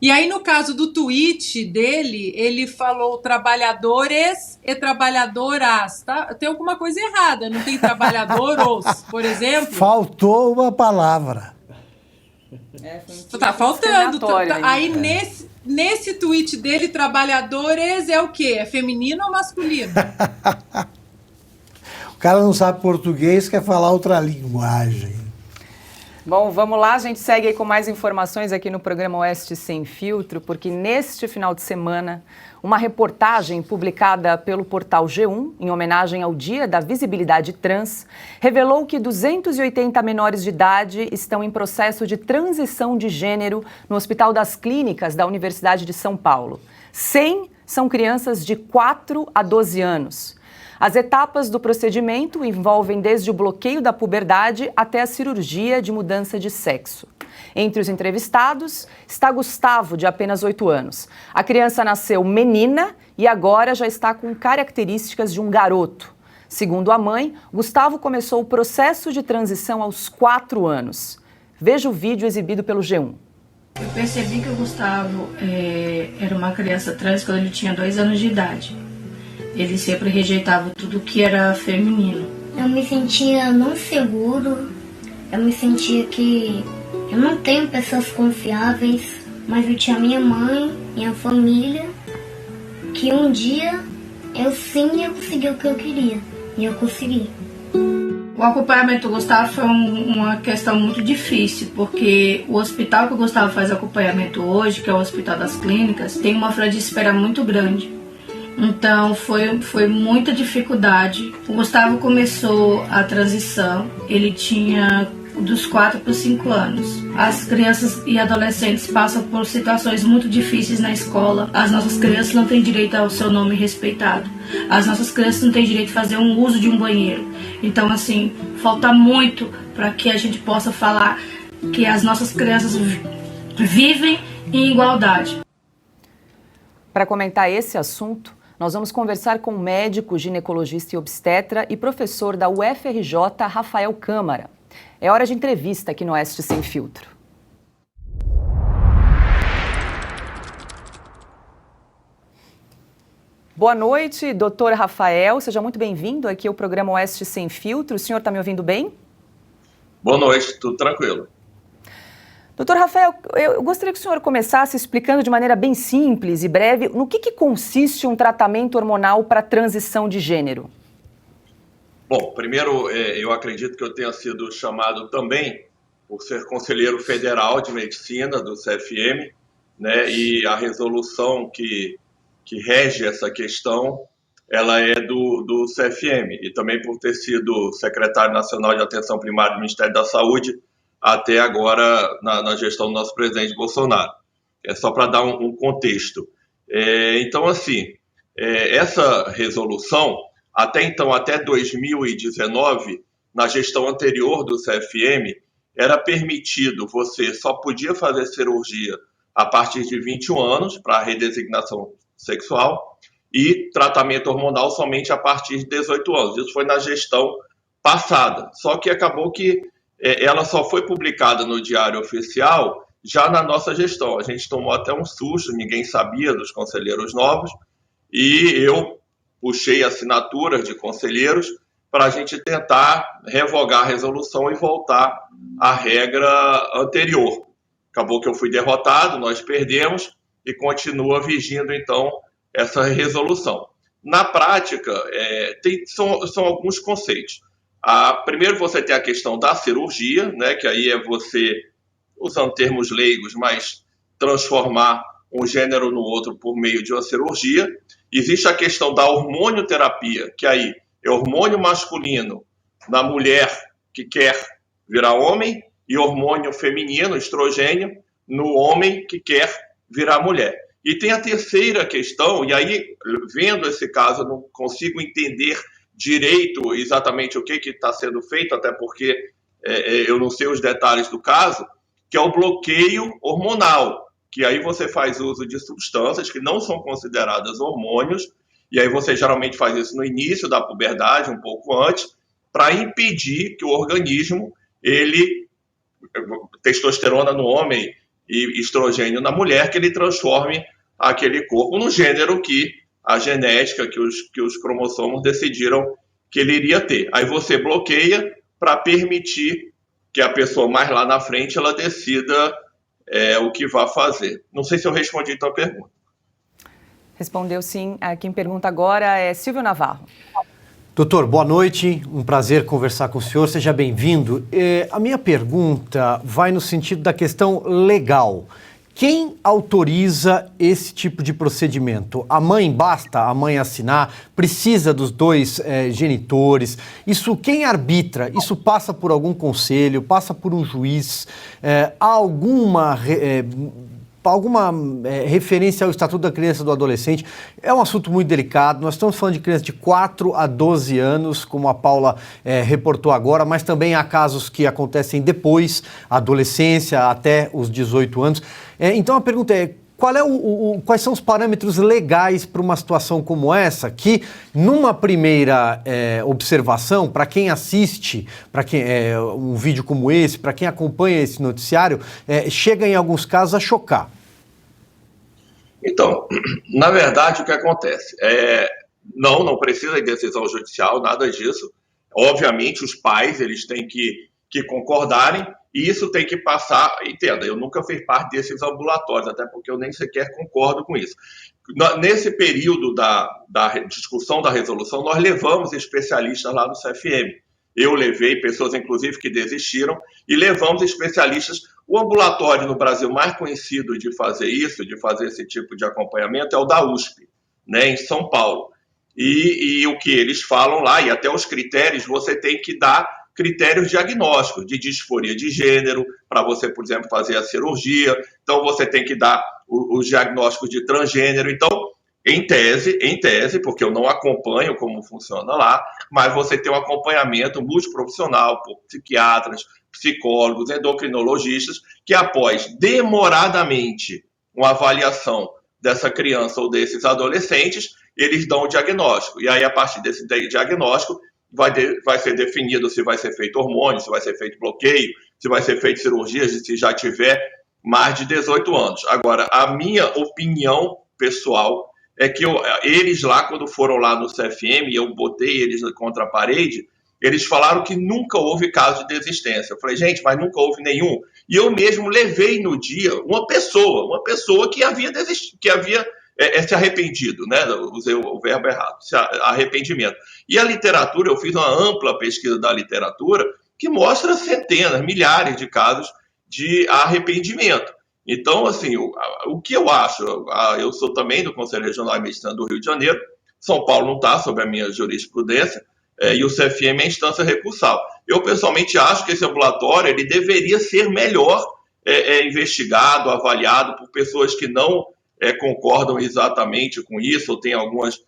E aí, no caso do tweet dele, ele falou trabalhadores e trabalhadoras, tá? Tem alguma coisa errada, não tem trabalhadoros, por exemplo? Faltou uma palavra. Tá faltando. Aí, nesse tweet dele, trabalhadores é o quê? É feminino ou masculino? O cara não sabe português, quer falar outra linguagem. Bom, vamos lá, a gente segue aí com mais informações aqui no programa Oeste Sem Filtro, porque neste final de semana, uma reportagem publicada pelo portal G1, em homenagem ao Dia da Visibilidade Trans, revelou que 280 menores de idade estão em processo de transição de gênero no Hospital das Clínicas da Universidade de São Paulo. 100 são crianças de 4 a 12 anos. As etapas do procedimento envolvem desde o bloqueio da puberdade até a cirurgia de mudança de sexo. Entre os entrevistados está Gustavo, de apenas 8 anos. A criança nasceu menina e agora já está com características de um garoto. Segundo a mãe, Gustavo começou o processo de transição aos 4 anos. Veja o vídeo exibido pelo G1. Eu percebi que o Gustavo era uma criança trans quando ele tinha 2 anos de idade. Ele sempre rejeitava tudo que era feminino. Eu me sentia não seguro, eu me sentia que eu não tenho pessoas confiáveis, mas eu tinha minha mãe, minha família, que um dia eu sim ia conseguir o que eu queria, e eu consegui. O acompanhamento do Gustavo foi uma questão muito difícil, porque o hospital que o Gustavo faz acompanhamento hoje, que é o Hospital das Clínicas, tem uma fila de espera muito grande. Então foi muita dificuldade. O Gustavo começou a transição, ele tinha dos 4 para os 5 anos. As crianças e adolescentes passam por situações muito difíceis na escola. As nossas crianças não têm direito ao seu nome respeitado. As nossas crianças não têm direito de fazer um uso de um banheiro. Então, assim, falta muito para que a gente possa falar que as nossas crianças vivem em igualdade. Para comentar esse assunto, nós vamos conversar com o médico, ginecologista e obstetra e professor da UFRJ, Rafael Câmara. É hora de entrevista aqui no Oeste Sem Filtro. Boa noite, doutor Rafael. Seja muito bem-vindo aqui ao programa Oeste Sem Filtro. O senhor está me ouvindo bem? Boa noite, tudo tranquilo. Doutor Rafael, eu gostaria que o senhor começasse explicando de maneira bem simples e breve no que consiste um tratamento hormonal para transição de gênero. Bom, primeiro, eu acredito que eu tenha sido chamado também por ser conselheiro federal de medicina do CFM, né, e a resolução que rege essa questão, ela é do CFM, e também por ter sido secretário nacional de atenção primária do Ministério da Saúde, até agora na gestão do nosso presidente Bolsonaro. É só para dar um contexto. Então, assim, essa resolução, até então, até 2019, na gestão anterior do CFM, era permitido, você só podia fazer cirurgia a partir de 21 anos para redesignação sexual e tratamento hormonal somente a partir de 18 anos. Isso foi na gestão passada. Só que acabou que ela só foi publicada no Diário Oficial já na nossa gestão. A gente tomou até um susto, ninguém sabia dos conselheiros novos, e eu puxei assinaturas de conselheiros para a gente tentar revogar a resolução e voltar à regra anterior. Acabou que eu fui derrotado, nós perdemos e continua vigindo, então, essa resolução. Na prática, são alguns conceitos. Primeiro, você tem a questão da cirurgia, né, que aí é você, usando termos leigos, mas transformar um gênero no outro por meio de uma cirurgia. Existe a questão da hormonioterapia, que aí é hormônio masculino na mulher que quer virar homem e hormônio feminino, estrogênio, no homem que quer virar mulher. E tem a terceira questão, e aí, vendo esse caso, eu não consigo entender direito exatamente o que está sendo feito, até porque eu não sei os detalhes do caso, que é o bloqueio hormonal, que aí você faz uso de substâncias que não são consideradas hormônios, e aí você geralmente faz isso no início da puberdade, um pouco antes, para impedir que o organismo, testosterona no homem e estrogênio na mulher, que ele transforme aquele corpo no gênero que a genética, que os cromossomos decidiram que ele iria ter. Aí você bloqueia para permitir que a pessoa mais lá na frente ela decida o que vai fazer. Não sei se eu respondi a tua pergunta. Respondeu sim. Quem pergunta agora é Silvio Navarro. Doutor, boa noite, um prazer conversar com o senhor, seja bem-vindo. A minha pergunta vai no sentido da questão legal. Quem autoriza esse tipo de procedimento? A mãe, basta a mãe assinar? Precisa dos dois genitores? Isso quem arbitra? Isso passa por algum conselho? Passa por um juiz? Há alguma referência ao Estatuto da Criança e do Adolescente? É um assunto muito delicado. Nós estamos falando de crianças de 4 a 12 anos, como a Paula reportou agora, mas também há casos que acontecem depois, adolescência, até os 18 anos. Então a pergunta é, quais são os parâmetros legais para uma situação como essa, que numa primeira observação, para quem assiste, para quem um vídeo como esse, para quem acompanha esse noticiário, chega em alguns casos a chocar? Então, na verdade, o que acontece? Não precisa de decisão judicial, nada disso. Obviamente, os pais eles têm que concordarem, e isso tem que passar, entenda, eu nunca fiz parte desses ambulatórios, até porque eu nem sequer concordo com isso. Nesse período da discussão da resolução, nós levamos especialistas lá no CFM. Eu levei pessoas, inclusive, que desistiram, e levamos especialistas. O ambulatório no Brasil mais conhecido de fazer isso, de fazer esse tipo de acompanhamento, é o da USP, né, em São Paulo. E o que eles falam lá, e até os critérios, você tem que dar critérios diagnósticos de disforia de gênero, para você, por exemplo, fazer a cirurgia. Então, você tem que dar os diagnósticos de transgênero. Então, em tese, porque eu não acompanho como funciona lá, mas você tem um acompanhamento multiprofissional por psiquiatras, psicólogos, endocrinologistas, que após demoradamente uma avaliação dessa criança ou desses adolescentes, eles dão o diagnóstico. E aí, a partir desse diagnóstico, vai ser definido se vai ser feito hormônio, se vai ser feito bloqueio, se vai ser feito cirurgia, se já tiver mais de 18 anos. Agora, a minha opinião pessoal é que eles lá, quando foram lá no CFM, eu botei eles contra a parede, eles falaram que nunca houve caso de desistência. Eu falei, gente, mas nunca houve nenhum. E eu mesmo levei no dia uma pessoa que havia desistido, que havia se arrependido, né? Usei o verbo errado, arrependimento. E a literatura, eu fiz uma ampla pesquisa da literatura que mostra centenas, milhares de casos de arrependimento. Então, assim, o que eu acho, eu sou também do Conselho Regional de Medicina do Rio de Janeiro, São Paulo não está sob a minha jurisprudência, e o CFM é a instância recursal. Eu, pessoalmente, acho que esse ambulatório ele deveria ser melhor investigado, avaliado por pessoas que não concordam exatamente com isso, ou têm algumas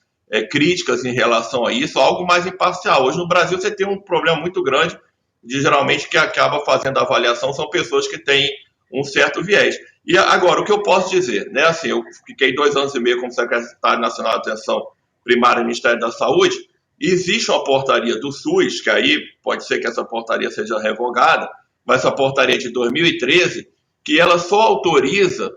críticas em relação a isso, algo mais imparcial. Hoje no Brasil você tem um problema muito grande de geralmente que acaba fazendo a avaliação são pessoas que têm um certo viés. E agora, o que eu posso dizer, né? Assim, eu fiquei 2 anos e meio como secretário nacional de atenção primária do Ministério da Saúde, e existe uma portaria do SUS, que aí pode ser que essa portaria seja revogada, mas essa portaria de 2013, que ela só autoriza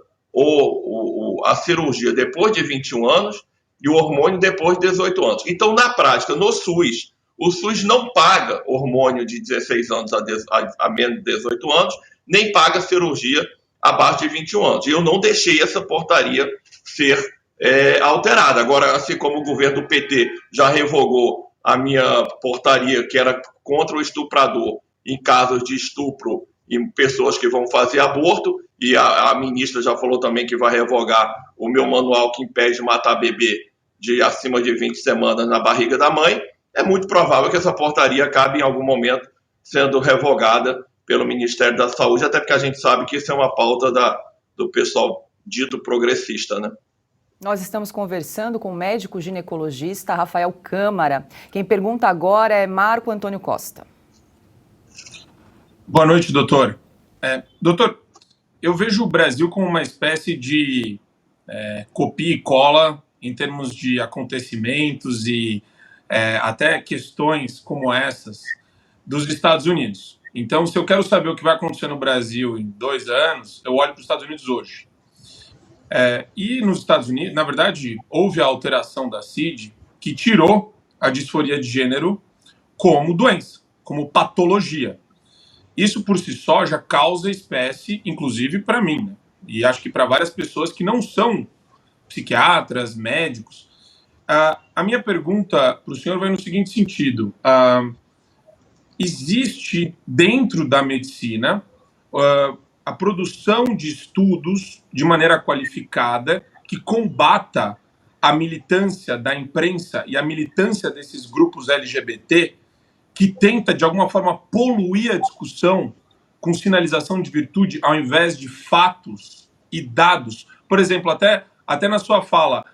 a cirurgia depois de 21 anos e o hormônio depois de 18 anos. Então, na prática, no SUS, o SUS não paga hormônio de 16 anos a menos de 18 anos, nem paga cirurgia abaixo de 21 anos. E eu não deixei essa portaria ser alterada. Agora, assim como o governo do PT já revogou a minha portaria, que era contra o estuprador em casos de estupro em pessoas que vão fazer aborto, e a ministra já falou também que vai revogar o meu manual que impede de matar bebê de acima de 20 semanas na barriga da mãe, é muito provável que essa portaria acabe em algum momento sendo revogada pelo Ministério da Saúde, até porque a gente sabe que isso é uma pauta do pessoal dito progressista, né? Nós estamos conversando com o médico ginecologista Rafael Câmara. Quem pergunta agora é Marco Antônio Costa. Boa noite, doutor. Doutor, eu vejo o Brasil como uma espécie de copia e cola em termos de acontecimentos e até questões como essas dos Estados Unidos. Então, se eu quero saber o que vai acontecer no Brasil em 2 anos, eu olho para os Estados Unidos hoje. E nos Estados Unidos, na verdade, houve a alteração da CID que tirou a disforia de gênero como doença, como patologia. Isso por si só já causa espécie, inclusive para mim, né? E acho que para várias pessoas que não são psiquiatras, médicos. A minha pergunta para o senhor vai no seguinte sentido. Existe dentro da medicina a produção de estudos de maneira qualificada que combata a militância da imprensa e a militância desses grupos LGBT que tenta, de alguma forma, poluir a discussão com sinalização de virtude ao invés de fatos e dados. Por exemplo, até na sua fala,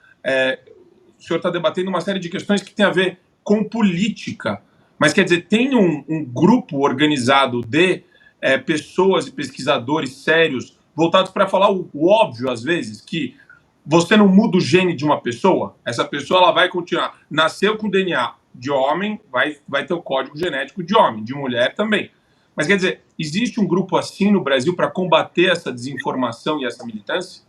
o senhor está debatendo uma série de questões que tem a ver com política, mas quer dizer, tem um grupo organizado de pessoas e pesquisadores sérios voltados para falar o óbvio, às vezes, que você não muda o gene de uma pessoa, essa pessoa ela vai continuar, nasceu com DNA de homem, vai ter o código genético de homem, de mulher também. Mas quer dizer, existe um grupo assim no Brasil para combater essa desinformação e essa militância?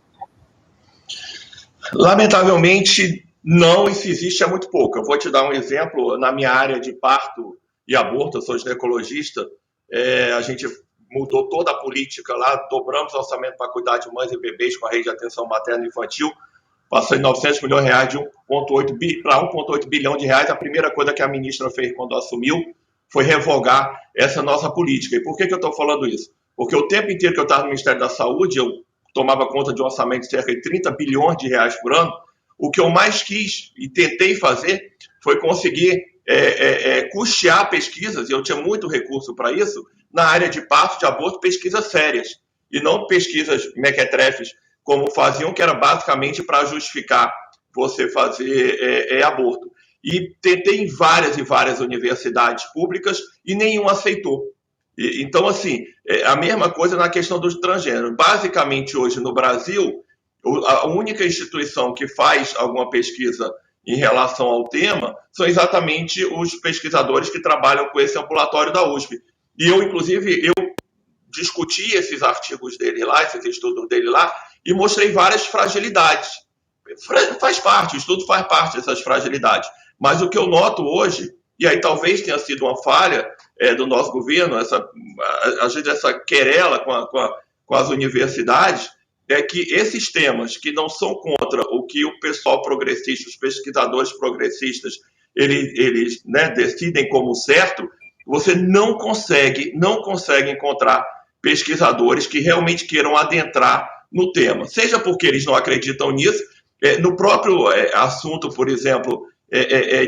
Lamentavelmente, não, e se existe é muito pouco. Eu vou te dar um exemplo. Na minha área de parto e aborto, eu sou ginecologista, a gente mudou toda a política lá, dobramos o orçamento para cuidar de mães e bebês com a rede de atenção materna e infantil, passou em 900 milhões de reais para 1,8 bilhão de reais. A primeira coisa que a ministra fez quando assumiu foi revogar essa nossa política. E por que eu estou falando isso? Porque o tempo inteiro que eu estava no Ministério da Saúde, eu tomava conta de um orçamento de cerca de 30 bilhões de reais por ano. O que eu mais quis e tentei fazer foi conseguir custear pesquisas, e eu tinha muito recurso para isso, na área de parto, de aborto, pesquisas sérias, e não pesquisas mequetrefes, como faziam, que era basicamente para justificar você fazer aborto. E tentei em várias e várias universidades públicas e nenhum aceitou. Então, assim, a mesma coisa na questão dos transgêneros. Basicamente, hoje no Brasil, a única instituição que faz alguma pesquisa em relação ao tema são exatamente os pesquisadores que trabalham com esse ambulatório da USP. E eu, inclusive, discuti esses artigos dele lá, esses estudos dele lá, e mostrei várias fragilidades. Faz parte, o estudo faz parte dessas fragilidades. Mas o que eu noto hoje, e aí talvez tenha sido uma falha do nosso governo, às vezes essa querela com as universidades, é que esses temas que não são contra o que o pessoal progressista, os pesquisadores progressistas, eles decidem como certo, você não consegue encontrar pesquisadores que realmente queiram adentrar no tema. Seja porque eles não acreditam nisso, no próprio assunto, por exemplo,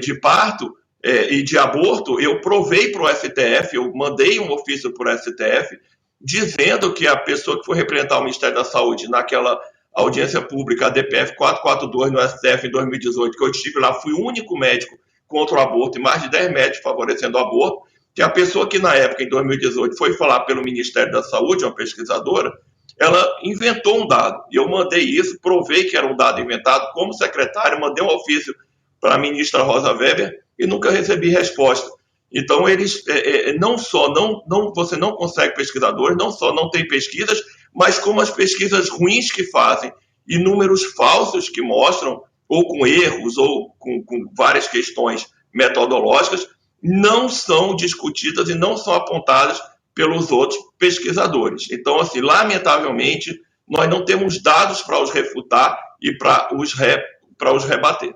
de parto e de aborto, eu provei para o STF, eu mandei um ofício para o STF, dizendo que a pessoa que foi representar o Ministério da Saúde naquela audiência pública, a DPF 442 no STF em 2018, que eu estive lá, fui o único médico contra o aborto e mais de 10 médicos favorecendo o aborto, que a pessoa que na época, em 2018, foi falar pelo Ministério da Saúde, uma pesquisadora, ela inventou um dado, e eu mandei isso, provei que era um dado inventado, como secretário, mandei um ofício para a ministra Rosa Weber e nunca recebi resposta. Então, eles não só você não consegue pesquisadores, não só não tem pesquisas, mas como as pesquisas ruins que fazem e números falsos que mostram, ou com erros, ou com várias questões metodológicas, não são discutidas e não são apontadas pelos outros pesquisadores. Então, assim, lamentavelmente, nós não temos dados para os refutar e para os rebater.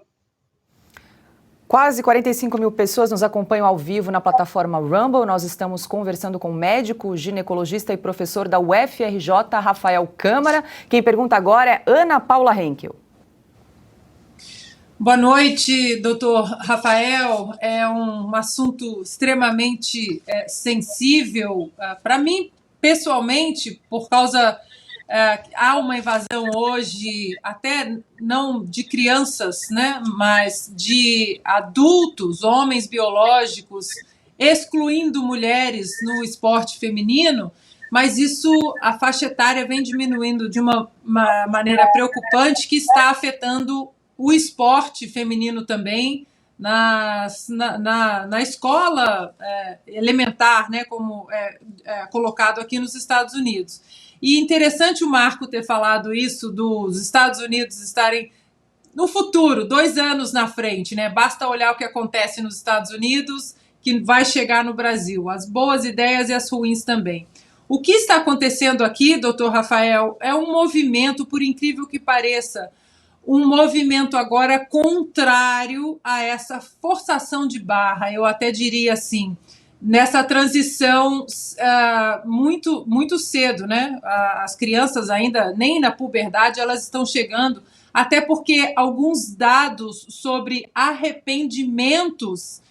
Quase 45 mil pessoas nos acompanham ao vivo na plataforma Rumble. Nós estamos conversando com o médico, ginecologista e professor da UFRJ, Rafael Câmara. Quem pergunta agora é Ana Paula Henkel. Boa noite, doutor Rafael. É um assunto extremamente sensível para mim, pessoalmente, por causa... há uma invasão hoje, até não de crianças, né, mas de adultos, homens biológicos, excluindo mulheres no esporte feminino, mas isso, a faixa etária vem diminuindo de uma maneira preocupante que está afetando o esporte feminino também, na escola elementar, né, como colocado aqui nos Estados Unidos. E interessante o Marco ter falado isso dos Estados Unidos estarem no futuro, 2 anos na frente, né? Basta olhar o que acontece nos Estados Unidos, que vai chegar no Brasil, as boas ideias e as ruins também. O que está acontecendo aqui, doutor Rafael, é um movimento, por incrível que pareça, um movimento agora contrário a essa forçação de barra, eu até diria assim, nessa transição muito, muito cedo, né? As crianças ainda, nem na puberdade, elas estão chegando, até porque alguns dados sobre arrependimentos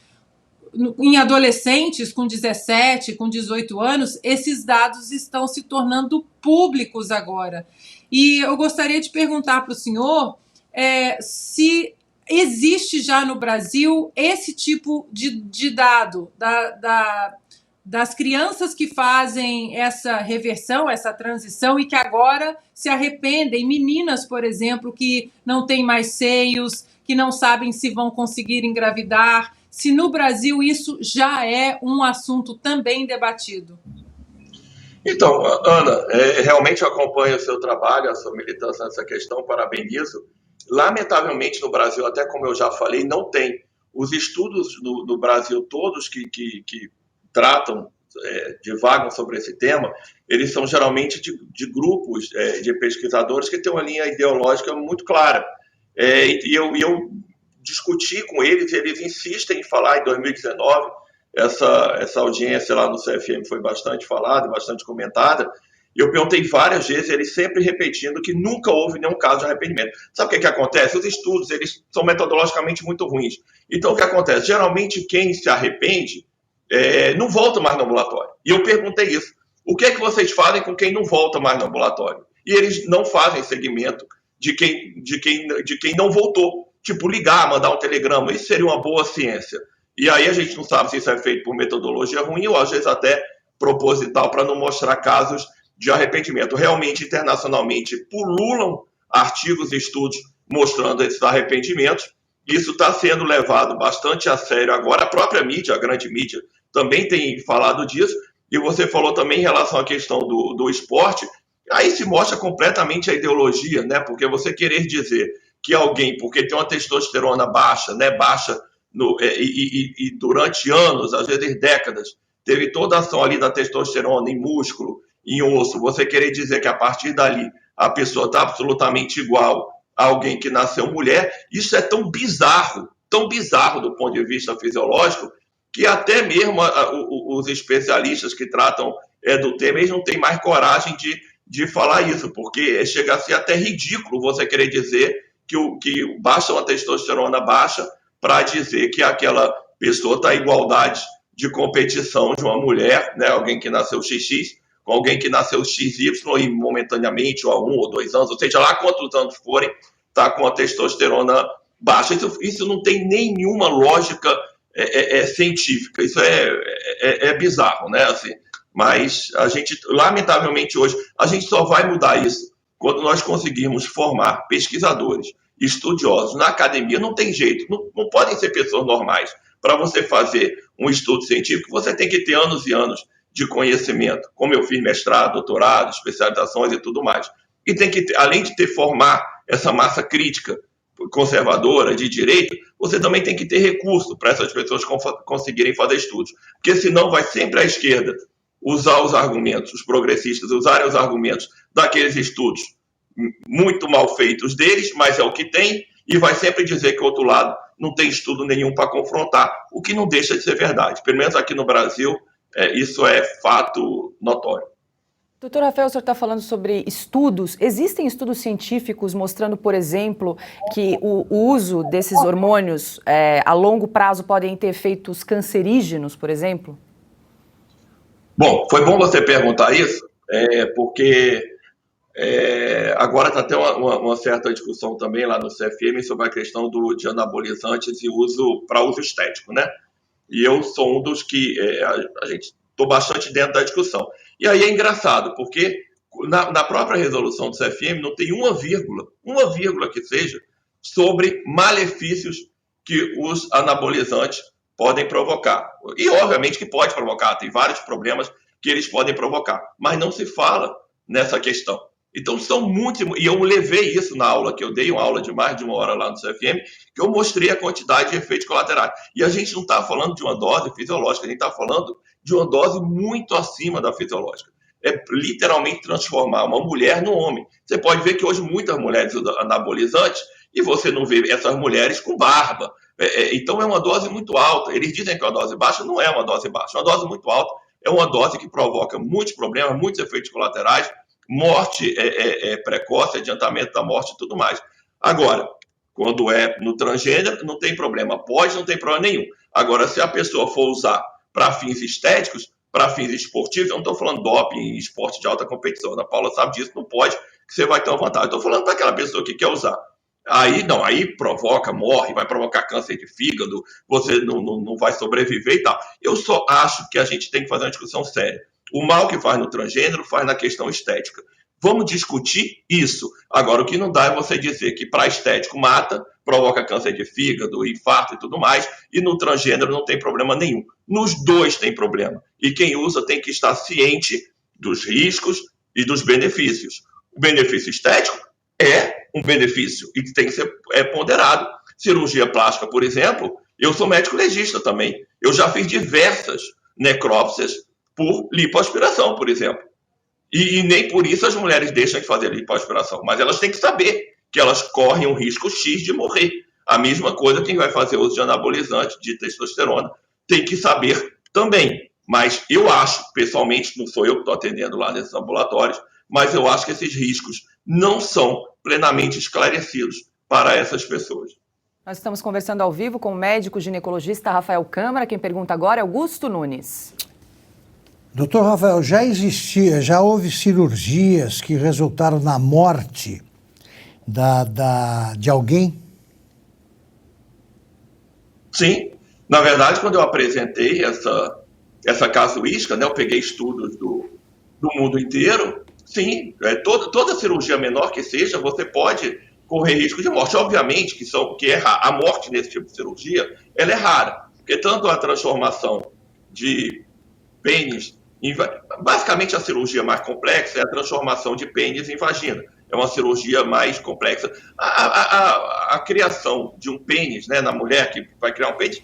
em adolescentes com 17, com 18 anos, esses dados estão se tornando públicos agora. E eu gostaria de perguntar para o senhor se existe já no Brasil esse tipo de dado das crianças que fazem essa reversão, essa transição e que agora se arrependem, meninas, por exemplo, que não têm mais seios, que não sabem se vão conseguir engravidar, se no Brasil isso já é um assunto também debatido. Então, Ana, realmente eu acompanho o seu trabalho, a sua militância nessa questão, parabenizo. Lamentavelmente, no Brasil, até como eu já falei, não tem. Os estudos no Brasil todos que tratam, divagam sobre esse tema, eles são geralmente de grupos de pesquisadores que têm uma linha ideológica muito clara. E eu discuti com eles, eles insistem em falar em 2019, essa audiência lá no CFM foi bastante falada, bastante comentada, e eu perguntei várias vezes, eles sempre repetindo que nunca houve nenhum caso de arrependimento. Sabe o que acontece? Os estudos, eles são metodologicamente muito ruins. Então, o que acontece? Geralmente, quem se arrepende não volta mais no ambulatório. E eu perguntei isso. O que é que vocês fazem com quem não volta mais no ambulatório? E eles não fazem segmento de quem não voltou. Tipo, ligar, mandar um telegrama. Isso seria uma boa ciência. E aí a gente não sabe se isso é feito por metodologia ruim ou, às vezes, até proposital para não mostrar casos de arrependimento. Realmente, internacionalmente, pululam artigos e estudos mostrando esses arrependimentos. Isso está sendo levado bastante a sério agora. A própria mídia, a grande mídia, também tem falado disso. E você falou também em relação à questão do esporte. Aí se mostra completamente a ideologia, né? Porque você querer dizer que alguém, porque tem uma testosterona baixa, né? Baixa e durante anos, às vezes décadas, teve toda a ação ali da testosterona em músculo, em osso, você querer dizer que a partir dali a pessoa está absolutamente igual a alguém que nasceu mulher, isso é tão bizarro do ponto de vista fisiológico, que até mesmo os especialistas que tratam do tema, eles não têm mais coragem de falar isso, porque chega a ser até ridículo você querer dizer que basta uma testosterona baixa para dizer que aquela pessoa está em igualdade de competição de uma mulher, né, alguém que nasceu XX, com alguém que nasceu XY e momentaneamente, ou há 1 ou 2 anos, ou seja, lá quantos anos forem, está com a testosterona baixa. Isso não tem nenhuma lógica científica. Isso é bizarro, né? Assim, mas a gente, lamentavelmente hoje, a gente só vai mudar isso quando nós conseguirmos formar pesquisadores, estudiosos na academia. Não tem jeito, não podem ser pessoas normais. Para você fazer um estudo científico, você tem que ter anos e anos de conhecimento, como eu fiz mestrado, doutorado, especializações e tudo mais. E tem que, além de formar essa massa crítica conservadora, de direita, você também tem que ter recurso para essas pessoas conseguirem fazer estudos. Porque senão vai sempre a esquerda usar os argumentos, os progressistas usarem os argumentos daqueles estudos muito mal feitos deles, mas é o que tem, e vai sempre dizer que o outro lado não tem estudo nenhum para confrontar, o que não deixa de ser verdade. Pelo menos aqui no Brasil, isso é fato notório. Doutor Rafael, o senhor está falando sobre estudos. Existem estudos científicos mostrando, por exemplo, que o uso desses hormônios a longo prazo podem ter efeitos cancerígenos, por exemplo? Bom, foi bom você perguntar isso, porque agora está até uma certa discussão também lá no CFM sobre a questão de anabolizantes e uso para uso estético, né? E eu sou um dos que a gente estou bastante dentro da discussão. E aí é engraçado, porque na própria resolução do CFM não tem uma vírgula que seja, sobre malefícios que os anabolizantes podem provocar. E obviamente que pode provocar, tem vários problemas que eles podem provocar, mas não se fala nessa questão. Então são muitos, e eu levei isso na aula que eu dei, uma aula de mais de 1 hora lá no CFM, que eu mostrei a quantidade de efeitos colaterais. E a gente não está falando de uma dose fisiológica, a gente está falando de uma dose muito acima da fisiológica. É literalmente transformar uma mulher no homem. Você pode ver que hoje muitas mulheres usam anabolizantes e você não vê essas mulheres com barba. Então é uma dose muito alta. Eles dizem que é uma dose baixa, não é uma dose baixa. É uma dose muito alta, é uma dose que provoca muitos problemas, muitos efeitos colaterais, morte precoce, adiantamento da morte e tudo mais. Agora, quando é no transgênero, não tem problema. Não tem problema nenhum. Agora, se a pessoa for usar para fins estéticos, para fins esportivos, eu não estou falando doping em esporte de alta competição, a Ana Paula sabe disso, não pode, que você vai ter uma vantagem. Estou falando para aquela pessoa que quer usar. Aí provoca, morre, vai provocar câncer de fígado, você não vai sobreviver e tal. Eu só acho que a gente tem que fazer uma discussão séria. O mal que faz no transgênero faz na questão estética. Vamos discutir isso. Agora, o que não dá é você dizer que para estético mata, provoca câncer de fígado, infarto e tudo mais, e no transgênero não tem problema nenhum. Nos dois tem problema. E quem usa tem que estar ciente dos riscos e dos benefícios. O benefício estético é um benefício e que tem que ser ponderado. Cirurgia plástica, por exemplo, eu sou médico legista também. Eu já fiz diversas necrópsias por lipoaspiração, por exemplo. E nem por isso as mulheres deixam de fazer lipoaspiração, mas elas têm que saber que elas correm um risco X de morrer. A mesma coisa quem vai fazer uso de anabolizante, de testosterona, tem que saber também. Mas eu acho, pessoalmente, não sou eu que estou atendendo lá nesses ambulatórios, mas eu acho que esses riscos não são plenamente esclarecidos para essas pessoas. Nós estamos conversando ao vivo com o médico ginecologista Rafael Câmara. Quem pergunta agora é Augusto Nunes. Doutor Rafael, já houve cirurgias que resultaram na morte de alguém? Sim. Na verdade, quando eu apresentei essa casuística, né, eu peguei estudos do mundo inteiro. Sim, toda cirurgia menor que seja, você pode correr risco de morte. Obviamente que a morte nesse tipo de cirurgia ela é rara, porque tanto a transformação de pênis, basicamente a cirurgia mais complexa é a transformação de pênis em vagina. É uma cirurgia mais complexa. A criação de um pênis, né, na mulher que vai criar um pênis,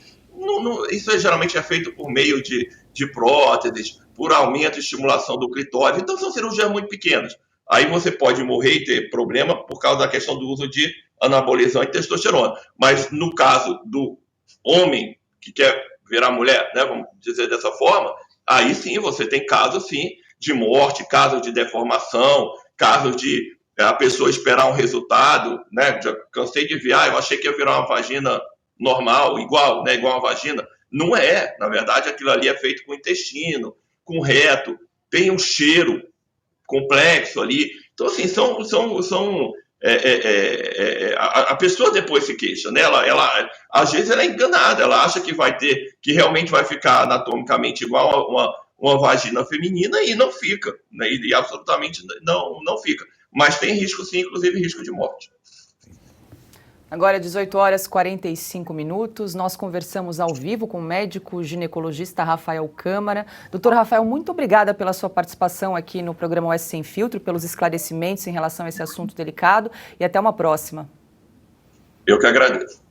isso geralmente é feito por meio de próteses, por aumento e estimulação do clitóris. Então são cirurgias muito pequenas. Aí você pode morrer e ter problema por causa da questão do uso de anabolizante e testosterona. Mas no caso do homem que quer virar mulher, né, vamos dizer dessa forma, aí sim você tem casos sim, de morte, casos de deformação, casos de a pessoa esperar um resultado, né? Já cansei de ver, eu achei que ia virar uma vagina normal, igual, né? Igual uma vagina. Não é, na verdade aquilo ali é feito com intestino, com reto. tem um cheiro complexo ali. Então, assim, a pessoa depois se queixa, né? Às vezes ela é enganada, ela acha que que realmente vai ficar anatomicamente igual a uma vagina feminina e não fica, né? E absolutamente não fica. Mas tem risco sim, inclusive risco de morte. Agora, 18h45, nós conversamos ao vivo com o médico ginecologista Rafael Câmara. Doutor Rafael, muito obrigada pela sua participação aqui no programa OS Sem Filtro, pelos esclarecimentos em relação a esse assunto delicado e até uma próxima. Eu que agradeço.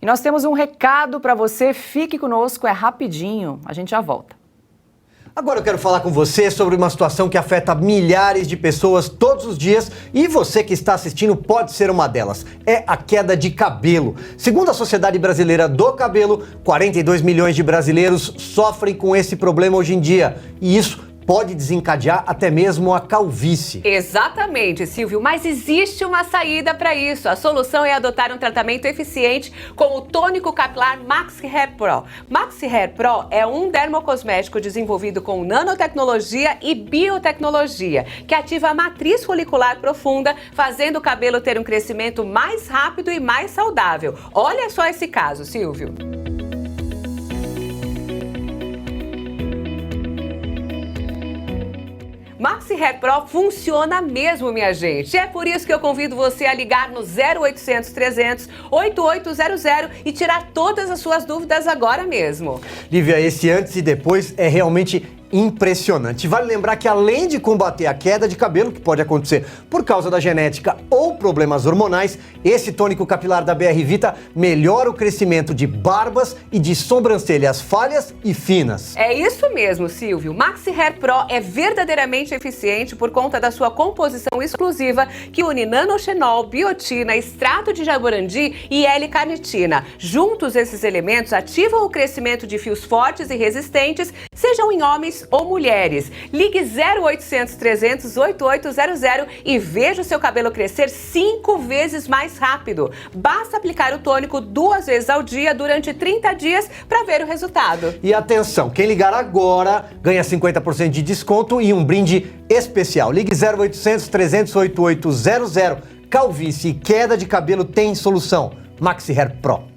E nós temos um recado para você, fique conosco, é rapidinho, a gente já volta. Agora eu quero falar com você sobre uma situação que afeta milhares de pessoas todos os dias e você que está assistindo pode ser uma delas. É a queda de cabelo. Segundo a Sociedade Brasileira do Cabelo, 42 milhões de brasileiros sofrem com esse problema hoje em dia. E isso pode desencadear até mesmo a calvície. Exatamente, Silvio, mas existe uma saída para isso. A solução é adotar um tratamento eficiente com o tônico capilar Maxi Hair Pro. Maxi Hair Pro é um dermocosmético desenvolvido com nanotecnologia e biotecnologia, que ativa a matriz folicular profunda, fazendo o cabelo ter um crescimento mais rápido e mais saudável. Olha só esse caso, Silvio. Maxi Hair Pro funciona mesmo, minha gente. É por isso que eu convido você a ligar no 0800 300 8800 e tirar todas as suas dúvidas agora mesmo. Lívia, esse antes e depois é realmente impressionante. Vale lembrar que além de combater a queda de cabelo, que pode acontecer por causa da genética ou problemas hormonais, esse tônico capilar da BR Vita melhora o crescimento de barbas e de sobrancelhas falhas e finas. É isso mesmo, Silvio. Maxi Hair Pro é verdadeiramente eficiente por conta da sua composição exclusiva que une nanoxenol, biotina, extrato de jaborandi e L-carnitina. Juntos, esses elementos ativam o crescimento de fios fortes e resistentes, sejam em homens ou mulheres. Ligue 0800 300 8800 e veja o seu cabelo crescer 5 vezes mais rápido. Basta aplicar o tônico 2 vezes ao dia durante 30 dias para ver o resultado. E atenção, quem ligar agora ganha 50% de desconto e um brinde especial. Ligue 0800 300 8800. Calvície e queda de cabelo tem solução. Maxi Hair Pro.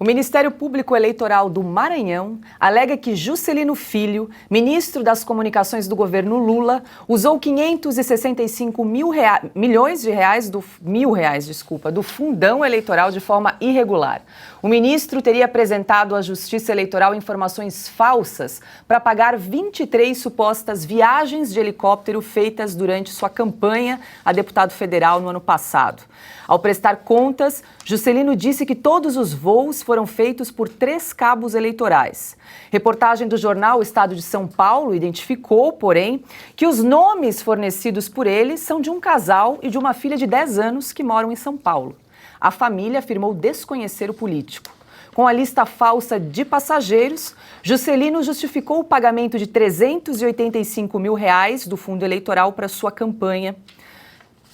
O Ministério Público Eleitoral do Maranhão alega que Juscelino Filho, ministro das Comunicações do governo Lula, usou 565 milhões de reais do fundão eleitoral de forma irregular. O ministro teria apresentado à Justiça Eleitoral informações falsas para pagar 23 supostas viagens de helicóptero feitas durante sua campanha a deputado federal no ano passado. Ao prestar contas, Juscelino disse que todos os voos foram feitos por 3 cabos eleitorais. Reportagem do jornal Estado de São Paulo identificou, porém, que os nomes fornecidos por ele são de um casal e de uma filha de 10 anos que moram em São Paulo. A família afirmou desconhecer o político. Com a lista falsa de passageiros, Juscelino justificou o pagamento de 385 mil reais do fundo eleitoral para sua campanha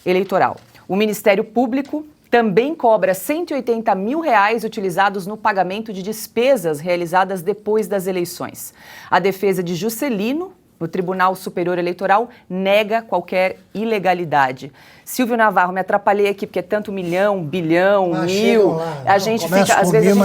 eleitoral. O Ministério Público também cobra 180 mil reais utilizados no pagamento de despesas realizadas depois das eleições. A defesa de Juscelino, no Tribunal Superior Eleitoral, nega qualquer ilegalidade. Silvio Navarro, me atrapalhei aqui, porque é tanto milhão, bilhão, mil. Lá, a gente fica, às vezes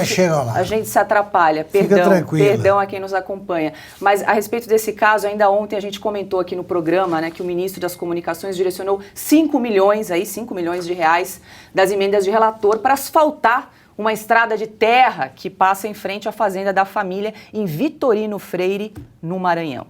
a gente se atrapalha. Perdão a quem nos acompanha. Mas a respeito desse caso, ainda ontem a gente comentou aqui no programa, né, que o ministro das Comunicações direcionou 5 milhões de reais das emendas de relator para asfaltar uma estrada de terra que passa em frente à fazenda da família em Vitorino Freire, no Maranhão.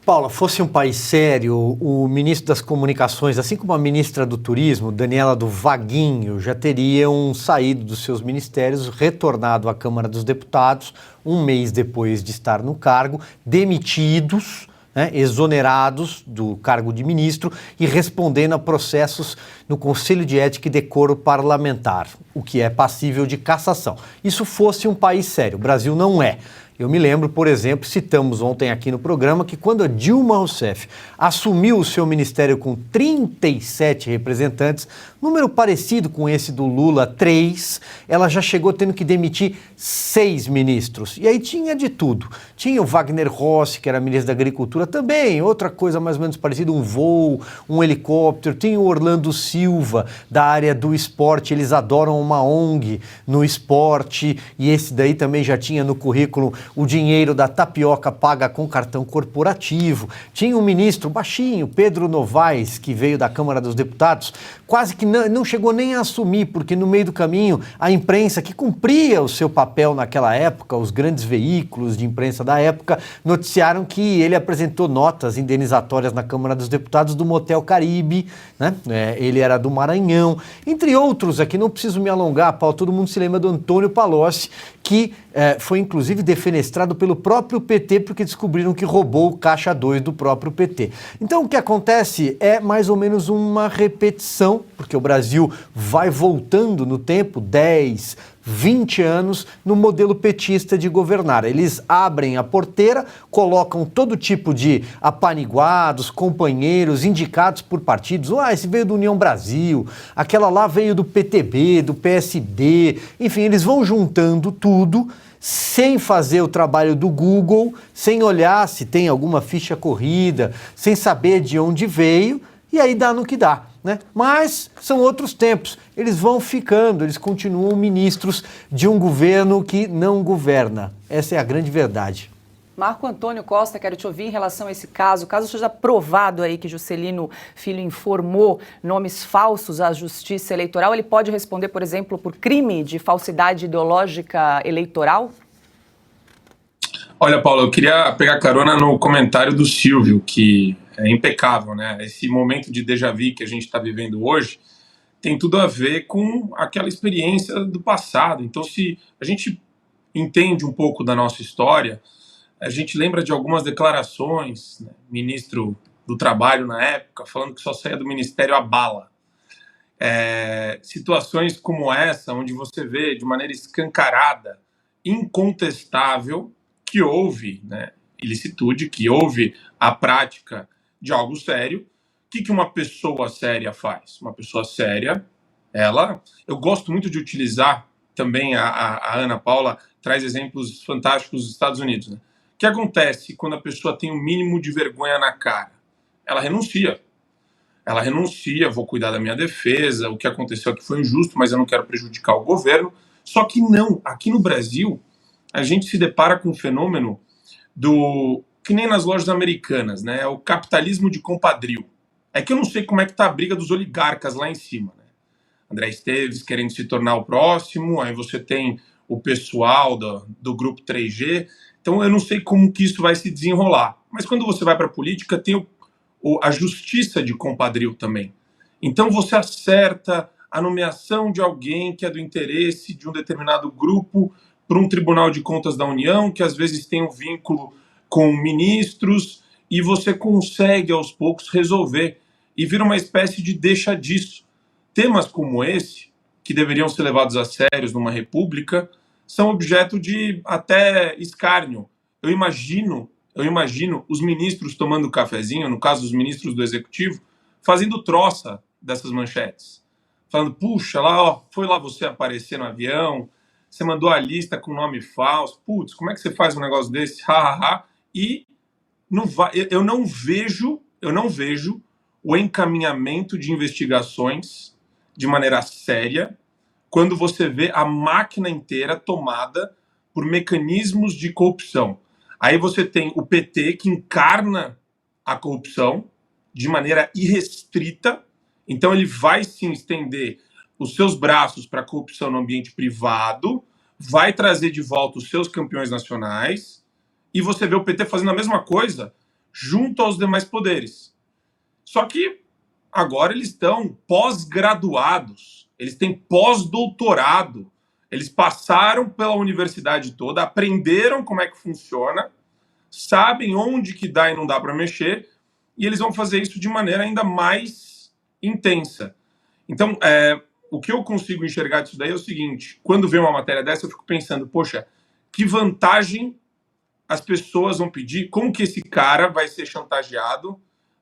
Paula, fosse um país sério, o ministro das Comunicações, assim como a ministra do Turismo, Daniela do Vaguinho, já teriam saído dos seus ministérios, retornado à Câmara dos Deputados, um mês depois de estar no cargo, demitidos, exonerados do cargo de ministro e respondendo a processos no Conselho de Ética e Decoro Parlamentar, o que é passível de cassação. Isso fosse um país sério, o Brasil não é. Eu me lembro, por exemplo, citamos ontem aqui no programa, que quando a Dilma Rousseff assumiu o seu ministério com 37 representantes, número parecido com esse do Lula, 3, ela já chegou tendo que demitir 6 ministros. E aí tinha de tudo. Tinha o Wagner Rossi, que era ministro da Agricultura, também, outra coisa mais ou menos parecida, um voo, um helicóptero. Tinha o Orlando Silva, da área do esporte, eles adoram uma ONG no esporte, e esse daí também já tinha no currículo o dinheiro da tapioca paga com cartão corporativo. Tinha um ministro baixinho, Pedro Novaes, que veio da Câmara dos Deputados, quase que não chegou nem a assumir, porque no meio do caminho a imprensa, que cumpria o seu papel naquela época, os grandes veículos de imprensa da época, noticiaram que ele apresentou notas indenizatórias na Câmara dos Deputados do Motel Caribe, né? Ele era do Maranhão, entre outros aqui, não preciso me alongar, Paulo, todo mundo se lembra do Antônio Palocci, que foi inclusive defenestrado pelo próprio PT, porque descobriram que roubou o caixa 2 do próprio PT. Então o que acontece é mais ou menos uma repetição, porque o Brasil vai voltando no tempo, 10, 20 anos, no modelo petista de governar. Eles abrem a porteira, colocam todo tipo de apaniguados, companheiros, indicados por partidos. Esse veio do União Brasil, aquela lá veio do PTB, do PSD. Enfim, eles vão juntando tudo, sem fazer o trabalho do Google, sem olhar se tem alguma ficha corrida, sem saber de onde veio, e aí dá no que dá, né? Mas são outros tempos, eles vão ficando, eles continuam ministros de um governo que não governa. Essa é a grande verdade. Marco Antônio Costa, quero te ouvir em relação a esse caso. Caso seja provado aí que Juscelino Filho informou nomes falsos à Justiça Eleitoral, ele pode responder, por exemplo, por crime de falsidade ideológica eleitoral? Olha, Paulo, eu queria pegar carona no comentário do Silvio, que é impecável, né? Esse momento de déjà vu que a gente está vivendo hoje tem tudo a ver com aquela experiência do passado. Então, se a gente entende um pouco da nossa história, a gente lembra de algumas declarações, né? Ministro do Trabalho na época, falando que só saía do ministério a bala. Situações como essa, onde você vê de maneira escancarada, incontestável, que houve, né, ilicitude, que houve a prática de algo sério. O que uma pessoa séria faz? Uma pessoa séria, eu gosto muito de utilizar também, a Ana Paula traz exemplos fantásticos dos Estados Unidos, né? O que acontece quando a pessoa tem um mínimo de vergonha na cara? Ela renuncia. Ela renuncia, vou cuidar da minha defesa, o que aconteceu aqui foi injusto, mas eu não quero prejudicar o governo. Só que não, aqui no Brasil, a gente se depara com um fenômeno que nem nas lojas americanas, né? É o capitalismo de compadrio. É que eu não sei como é que tá a briga dos oligarcas lá em cima, né? André Esteves querendo se tornar o próximo, aí você tem o pessoal do grupo 3G. Então eu não sei como que isso vai se desenrolar. Mas quando você vai para a política, tem a justiça de compadrio também. Então você acerta a nomeação de alguém que é do interesse de um determinado grupo para um Tribunal de Contas da União, que às vezes tem um vínculo com ministros, e você consegue aos poucos resolver, e vira uma espécie de deixa disso. Temas como esse, que deveriam ser levados a sérios numa república, são objeto de até escárnio. Eu imagino os ministros tomando cafezinho, no caso dos ministros do Executivo, fazendo troça dessas manchetes. Falando, puxa, foi lá você aparecer no avião, você mandou a lista com nome falso, putz, como é que você faz um negócio desse? E eu não vejo o encaminhamento de investigações de maneira séria quando você vê a máquina inteira tomada por mecanismos de corrupção. Aí você tem o PT, que encarna a corrupção de maneira irrestrita, então ele vai sim estender os seus braços para a corrupção no ambiente privado, vai trazer de volta os seus campeões nacionais, e você vê o PT fazendo a mesma coisa junto aos demais poderes. Só que agora eles estão pós-graduados, eles têm pós-doutorado, eles passaram pela universidade toda, aprenderam como é que funciona, sabem onde que dá e não dá para mexer, e eles vão fazer isso de maneira ainda mais intensa. Então, o que eu consigo enxergar disso daí é o seguinte: quando vê uma matéria dessa, eu fico pensando, poxa, que vantagem as pessoas vão pedir, como que esse cara vai ser chantageado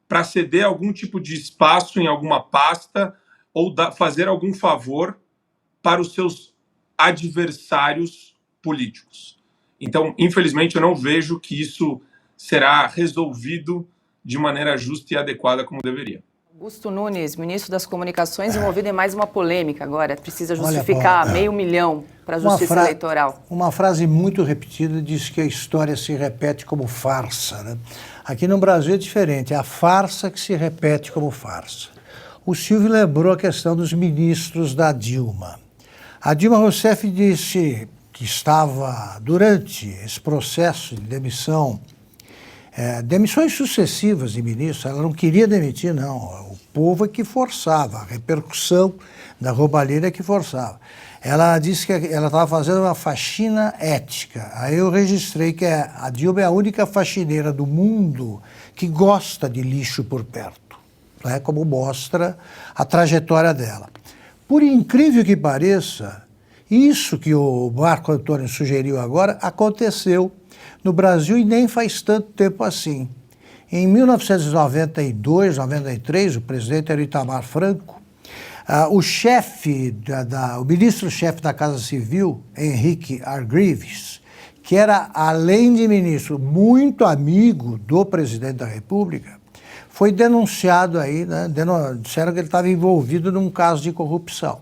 para ceder algum tipo de espaço em alguma pasta ou fazer algum favor para os seus adversários políticos. Então, infelizmente, eu não vejo que isso será resolvido de maneira justa e adequada como deveria. Augusto Nunes, ministro das Comunicações, envolvido em mais uma polêmica agora. Precisa justificar R$500 mil para a Justiça Eleitoral. Uma frase muito repetida diz que a história se repete como farsa, né? Aqui no Brasil é diferente, é a farsa que se repete como farsa. O Silvio lembrou a questão dos ministros da Dilma. A Dilma Rousseff disse que estava, durante esse processo de demissão, demissões sucessivas de ministros, ela não queria demitir, não. O povo é que forçava, a repercussão da roubalheira é que forçava. Ela disse que ela estava fazendo uma faxina ética. Aí eu registrei que a Dilma é a única faxineira do mundo que gosta de lixo por perto, né? Como mostra a trajetória dela. Por incrível que pareça, isso que o Marco Antônio sugeriu agora aconteceu no Brasil e nem faz tanto tempo assim. Em 1992, 93, o presidente era Itamar Franco, o ministro-chefe da Casa Civil, Henrique Argrives, que era, além de ministro, muito amigo do presidente da República, foi denunciado aí, né? Disseram que ele estava envolvido num caso de corrupção.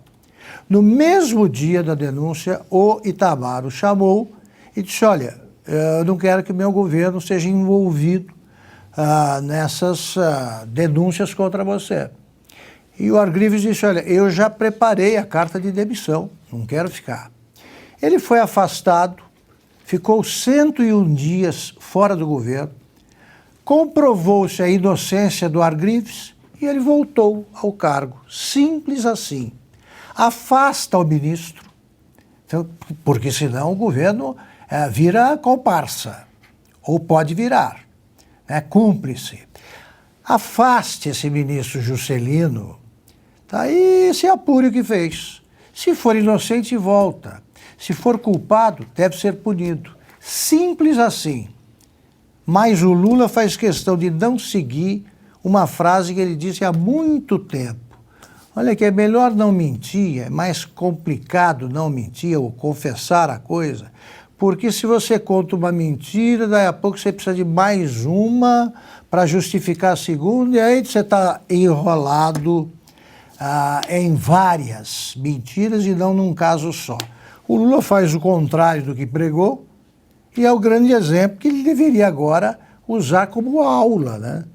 No mesmo dia da denúncia, o Itamar o chamou e disse, olha, eu não quero que meu governo seja envolvido nessas denúncias contra você. E o Argrives disse, olha, eu já preparei a carta de demissão, não quero ficar. Ele foi afastado, ficou 101 dias fora do governo, comprovou-se a inocência do Argrives e ele voltou ao cargo. Simples assim. Afasta o ministro, porque senão o governo vira comparsa, ou pode virar, né, cúmplice. Afaste esse ministro Juscelino, tá? E se apure o que fez. Se for inocente, volta. Se for culpado, deve ser punido. Simples assim. Mas o Lula faz questão de não seguir uma frase que ele disse há muito tempo. Olha que é melhor não mentir, é mais complicado não mentir ou confessar a coisa, porque se você conta uma mentira, daí a pouco você precisa de mais uma para justificar a segunda, e aí você está enrolado em várias mentiras e não num caso só. O Lula faz o contrário do que pregou e é o grande exemplo que ele deveria agora usar como aula, né?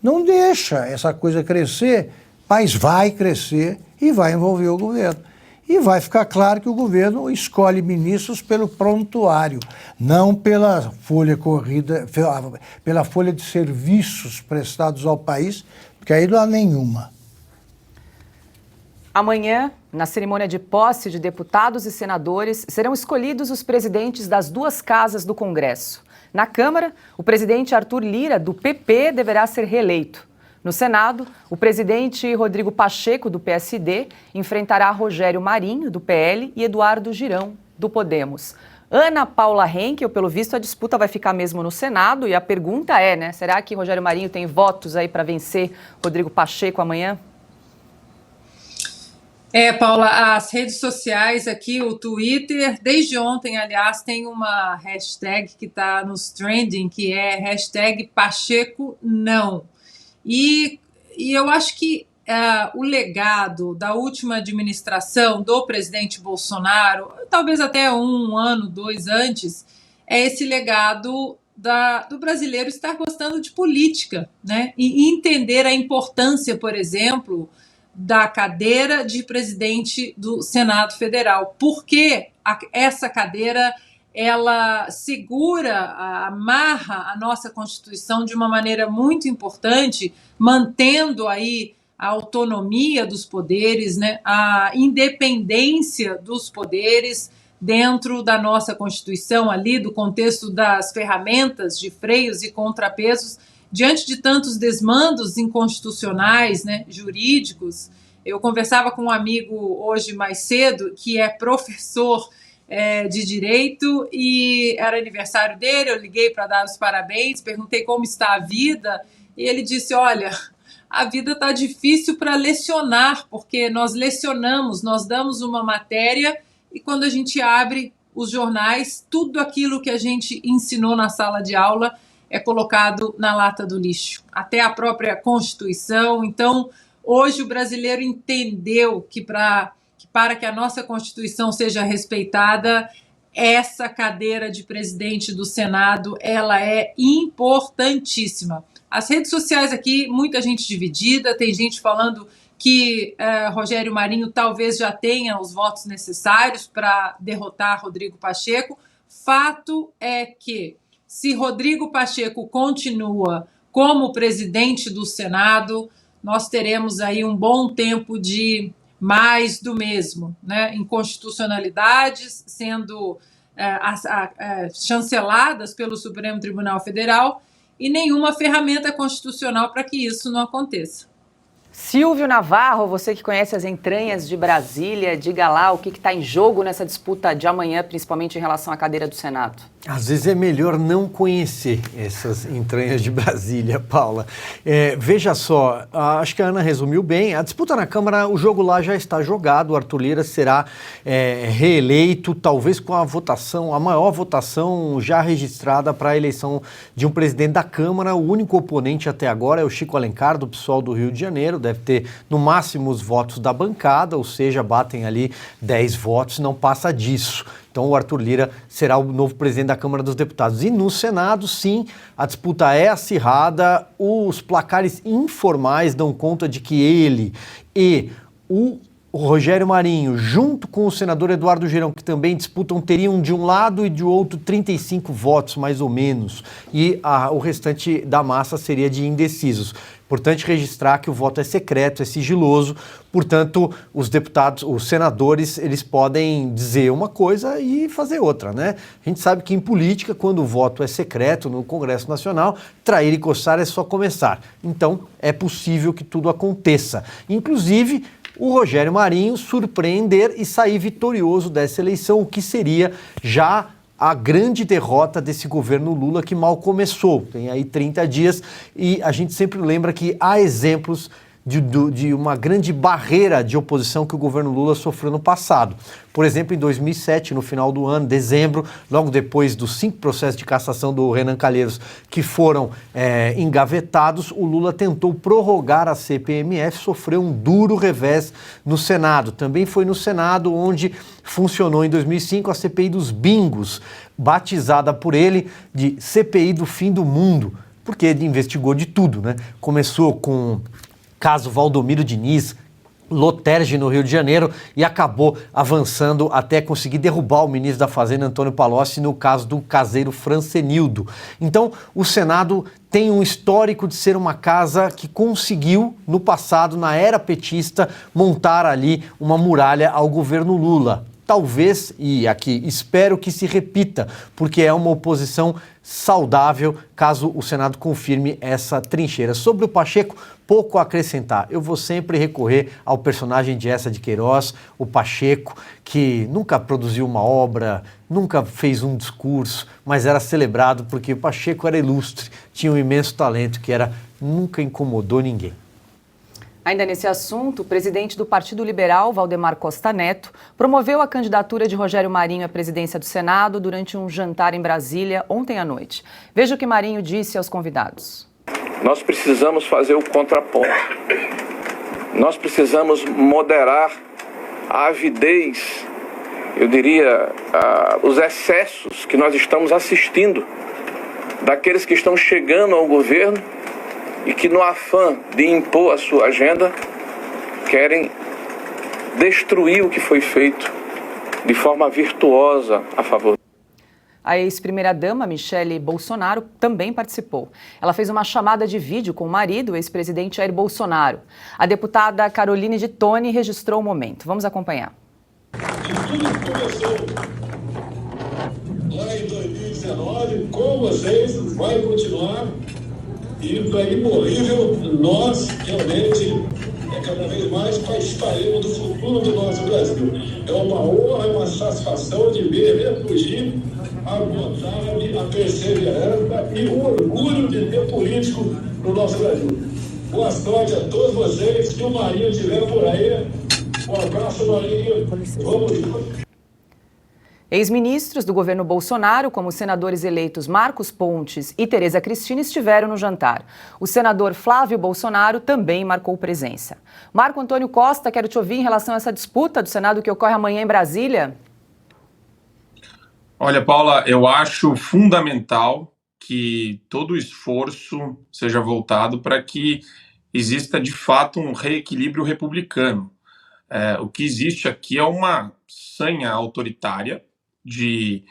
Não deixa essa coisa crescer, mas vai crescer e vai envolver o governo. E vai ficar claro que o governo escolhe ministros pelo prontuário, não pela folha corrida, pela folha de serviços prestados ao país, porque aí não há nenhuma. Amanhã, na cerimônia de posse de deputados e senadores, serão escolhidos os presidentes das duas casas do Congresso. Na Câmara, o presidente Arthur Lira, do PP, deverá ser reeleito. No Senado, o presidente Rodrigo Pacheco, do PSD, enfrentará Rogério Marinho, do PL, e Eduardo Girão, do Podemos. Ana Paula Henkel, pelo visto, a disputa vai ficar mesmo no Senado, e a pergunta é, né, será que Rogério Marinho tem votos aí para vencer Rodrigo Pacheco amanhã? Paula, as redes sociais aqui, o Twitter, desde ontem, aliás, tem uma hashtag que está nos trending, que é hashtag Pacheco não. E eu acho que o legado da última administração do presidente Bolsonaro, talvez até 1 ano, 2 antes, é esse legado do brasileiro estar gostando de política, né? E entender a importância, por exemplo, da cadeira de presidente do Senado Federal. Porque essa cadeira ela segura, amarra a nossa Constituição de uma maneira muito importante, mantendo aí a autonomia dos poderes, né, a independência dos poderes dentro da nossa Constituição, ali do contexto das ferramentas de freios e contrapesos, diante de tantos desmandos inconstitucionais, né, jurídicos. Eu conversava com um amigo hoje mais cedo, que é professor de Direito, e era aniversário dele, eu liguei para dar os parabéns, perguntei como está a vida, e ele disse, olha, a vida está difícil para lecionar, porque nós lecionamos, nós damos uma matéria, e quando a gente abre os jornais, tudo aquilo que a gente ensinou na sala de aula é colocado na lata do lixo, até a própria Constituição. Então, hoje o brasileiro entendeu que para que a nossa Constituição seja respeitada, essa cadeira de presidente do Senado, ela é importantíssima. As redes sociais aqui, muita gente dividida, tem gente falando que Rogério Marinho talvez já tenha os votos necessários para derrotar Rodrigo Pacheco. Fato é que, se Rodrigo Pacheco continua como presidente do Senado, nós teremos aí um bom tempo de mais do mesmo, né? Inconstitucionalidades sendo chanceladas pelo Supremo Tribunal Federal e nenhuma ferramenta constitucional para que isso não aconteça. Silvio Navarro, você que conhece as entranhas de Brasília, diga lá o que está em jogo nessa disputa de amanhã, principalmente em relação à cadeira do Senado. Às vezes é melhor não conhecer essas entranhas de Brasília, Paula. Veja só, acho que a Ana resumiu bem. A disputa na Câmara, o jogo lá já está jogado. O Arthur Lira será reeleito, talvez com a votação, a maior votação já registrada para a eleição de um presidente da Câmara. O único oponente até agora é o Chico Alencar, do PSOL do Rio de Janeiro. Deve ter, no máximo, os votos da bancada, ou seja, batem ali 10 votos, não passa disso. Então o Arthur Lira será o novo presidente da Câmara dos Deputados. E no Senado, sim, a disputa é acirrada. Os placares informais dão conta de que ele e o Rogério Marinho, junto com o senador Eduardo Girão, que também disputam, teriam de um lado e de outro 35 votos, mais ou menos. E o restante da massa seria de indecisos. Importante registrar que o voto é secreto, é sigiloso, portanto, os deputados, os senadores, eles podem dizer uma coisa e fazer outra, né? A gente sabe que em política, quando o voto é secreto no Congresso Nacional, trair e coçar é só começar. Então, é possível que tudo aconteça. Inclusive, o Rogério Marinho surpreender e sair vitorioso dessa eleição, o que seria já a grande derrota desse governo Lula que mal começou. Tem aí 30 dias e a gente sempre lembra que há exemplos de uma grande barreira de oposição que o governo Lula sofreu no passado. Por exemplo, em 2007, no final do ano, dezembro, logo depois dos 5 processos de cassação do Renan Calheiros que foram engavetados, o Lula tentou prorrogar a CPMF, sofreu um duro revés no Senado. Também foi no Senado onde funcionou em 2005 a CPI dos bingos, batizada por ele de CPI do fim do mundo, porque ele investigou de tudo, né? Começou com caso Valdomiro Diniz, Loterge no Rio de Janeiro e acabou avançando até conseguir derrubar o ministro da Fazenda, Antônio Palocci, no caso do caseiro Francenildo. Então, o Senado tem um histórico de ser uma casa que conseguiu, no passado, na era petista, montar ali uma muralha ao governo Lula. Talvez, e aqui espero que se repita, porque é uma oposição saudável, caso o Senado confirme essa trincheira. Sobre o Pacheco, pouco a acrescentar. Eu vou sempre recorrer ao personagem de Essa de Queiroz, o Pacheco, que nunca produziu uma obra, nunca fez um discurso, mas era celebrado porque o Pacheco era ilustre, tinha um imenso talento que nunca incomodou ninguém. Ainda nesse assunto, o presidente do Partido Liberal, Valdemar Costa Neto, promoveu a candidatura de Rogério Marinho à presidência do Senado durante um jantar em Brasília ontem à noite. Veja o que Marinho disse aos convidados. Nós precisamos fazer o contraponto. Nós precisamos moderar a avidez, eu diria, os excessos que nós estamos assistindo daqueles que estão chegando ao governo e que, no afã de impor a sua agenda, querem destruir o que foi feito de forma virtuosa a favor. A ex-primeira-dama, Michele Bolsonaro, também participou. Ela fez uma chamada de vídeo com o marido, o ex-presidente Jair Bolsonaro. A deputada Caroline de Toni registrou o momento. Vamos acompanhar. E tudo começou lá em 2019, com vocês, vai continuar. E para imorrível, nós realmente é cada vez mais paisparemos do futuro do nosso Brasil. É uma honra, uma satisfação de ver refugir a vontade, a perseverança e o orgulho de ter político no nosso Brasil. Boa sorte a todos vocês, que o Marinho estiver por aí. Um abraço, Marinho. Vamos juntos. Ex-ministros do governo Bolsonaro, como os senadores eleitos Marcos Pontes e Tereza Cristina, estiveram no jantar. O senador Flávio Bolsonaro também marcou presença. Marco Antônio Costa, quero te ouvir em relação a essa disputa do Senado que ocorre amanhã em Brasília. Olha, Paula, eu acho fundamental que todo o esforço seja voltado para que exista, de fato, um reequilíbrio republicano. O que existe aqui é uma sanha autoritária de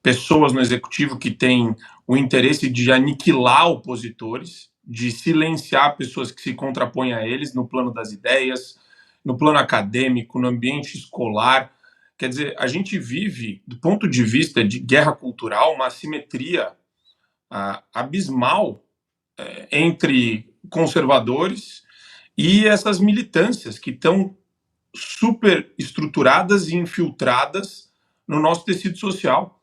pessoas no executivo que têm o interesse de aniquilar opositores, de silenciar pessoas que se contrapõem a eles no plano das ideias, no plano acadêmico, no ambiente escolar. Quer dizer, a gente vive, do ponto de vista de guerra cultural, uma assimetria abismal entre conservadores e essas militâncias que estão super estruturadas e infiltradas no nosso tecido social.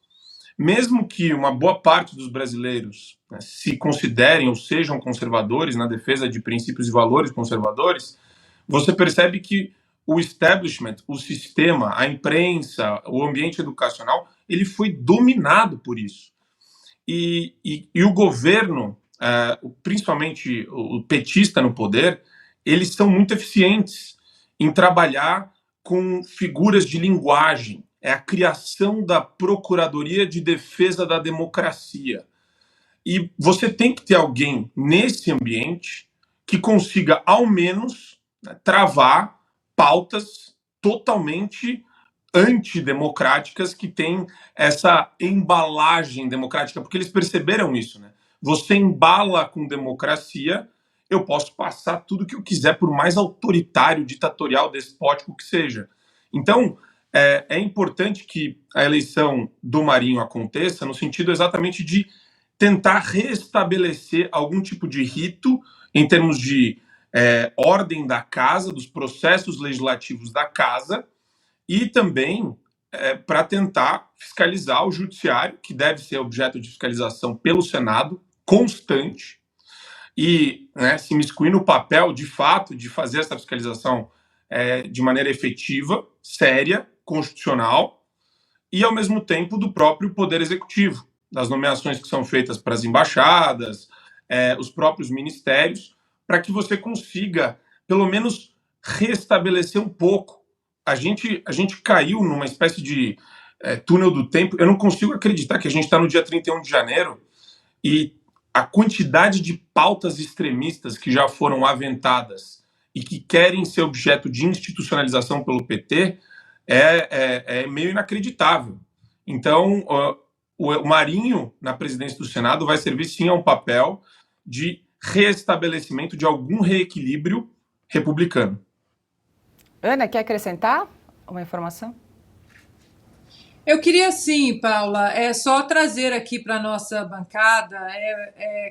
Mesmo que uma boa parte dos brasileiros, né, se considerem ou sejam conservadores na defesa de princípios e valores conservadores, você percebe que o establishment, o sistema, a imprensa, o ambiente educacional, ele foi dominado por isso. E o governo, principalmente o petista no poder, eles são muito eficientes em trabalhar com figuras de linguagem. É a criação da Procuradoria de Defesa da Democracia. E você tem que ter alguém nesse ambiente que consiga, ao menos, travar pautas totalmente antidemocráticas que têm essa embalagem democrática, porque eles perceberam isso, né? Você embala com democracia, eu posso passar tudo o que eu quiser, por mais autoritário, ditatorial, despótico que seja. Então, é importante que a eleição do Marinho aconteça no sentido exatamente de tentar restabelecer algum tipo de rito em termos de ordem da casa, dos processos legislativos da casa, e também para tentar fiscalizar o judiciário, que deve ser objeto de fiscalização pelo Senado, constante, e se imiscuir no papel, de fato, de fazer essa fiscalização de maneira efetiva, séria, constitucional, e, ao mesmo tempo, do próprio Poder Executivo, das nomeações que são feitas para as embaixadas, os próprios ministérios, para que você consiga, pelo menos, restabelecer um pouco. A gente caiu numa espécie de túnel do tempo. Eu não consigo acreditar que a gente está no dia 31 de janeiro e a quantidade de pautas extremistas que já foram aventadas e que querem ser objeto de institucionalização pelo PT é meio inacreditável. Então, o Marinho, na presidência do Senado, vai servir sim a um papel de restabelecimento de algum reequilíbrio republicano. Ana, quer acrescentar uma informação? Eu queria sim, Paula, só trazer aqui para a nossa bancada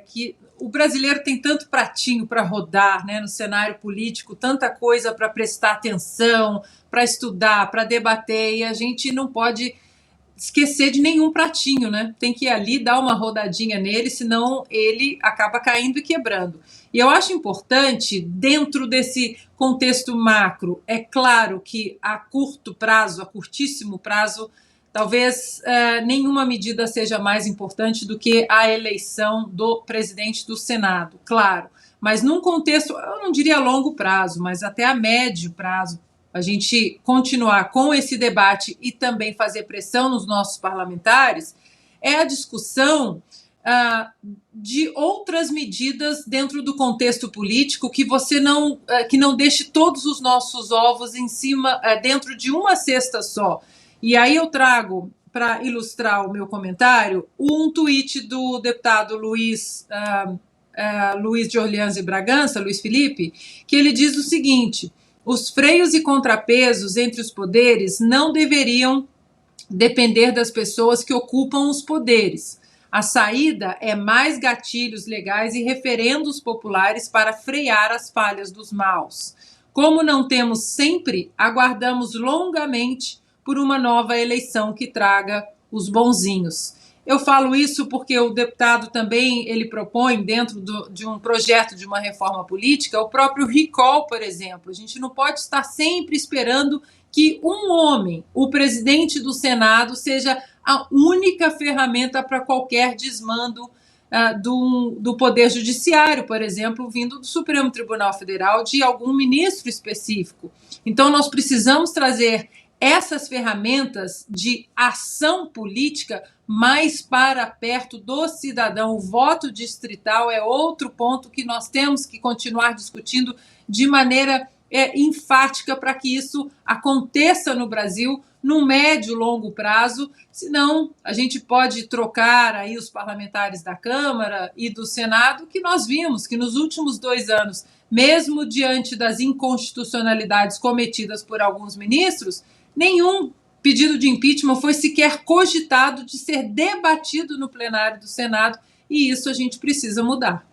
que o brasileiro tem tanto pratinho para rodar, né, no cenário político, tanta coisa para prestar atenção, para estudar, para debater, e a gente não pode esquecer de nenhum pratinho, né? Tem que ir ali dar uma rodadinha nele, senão ele acaba caindo e quebrando. E eu acho importante, dentro desse contexto macro, é claro que a curto prazo, a curtíssimo prazo, talvez nenhuma medida seja mais importante do que a eleição do presidente do Senado, claro. Mas num contexto, eu não diria a longo prazo, mas até a médio prazo, a gente continuar com esse debate e também fazer pressão nos nossos parlamentares, é a discussão de outras medidas dentro do contexto político que que não deixe todos os nossos ovos em cima, dentro de uma cesta só. E aí eu trago, para ilustrar o meu comentário, um tweet do deputado Luiz de Orleans e Bragança, Luiz Felipe, que ele diz o seguinte: os freios e contrapesos entre os poderes não deveriam depender das pessoas que ocupam os poderes. A saída é mais gatilhos legais e referendos populares para frear as falhas dos maus. Como não temos sempre, aguardamos longamente por uma nova eleição que traga os bonzinhos. Eu falo isso porque o deputado também ele propõe, dentro de um projeto de uma reforma política, o próprio recall, por exemplo. A gente não pode estar sempre esperando que um homem, o presidente do Senado, seja a única ferramenta para qualquer desmando do Poder Judiciário, por exemplo, vindo do Supremo Tribunal Federal, de algum ministro específico. Então, nós precisamos trazer essas ferramentas de ação política mais para perto do cidadão. O voto distrital é outro ponto que nós temos que continuar discutindo de maneira enfática para que isso aconteça no Brasil no médio e longo prazo, senão a gente pode trocar aí os parlamentares da Câmara e do Senado, que nós vimos que nos últimos 2 anos, mesmo diante das inconstitucionalidades cometidas por alguns ministros, nenhum pedido de impeachment foi sequer cogitado de ser debatido no plenário do Senado, e isso a gente precisa mudar.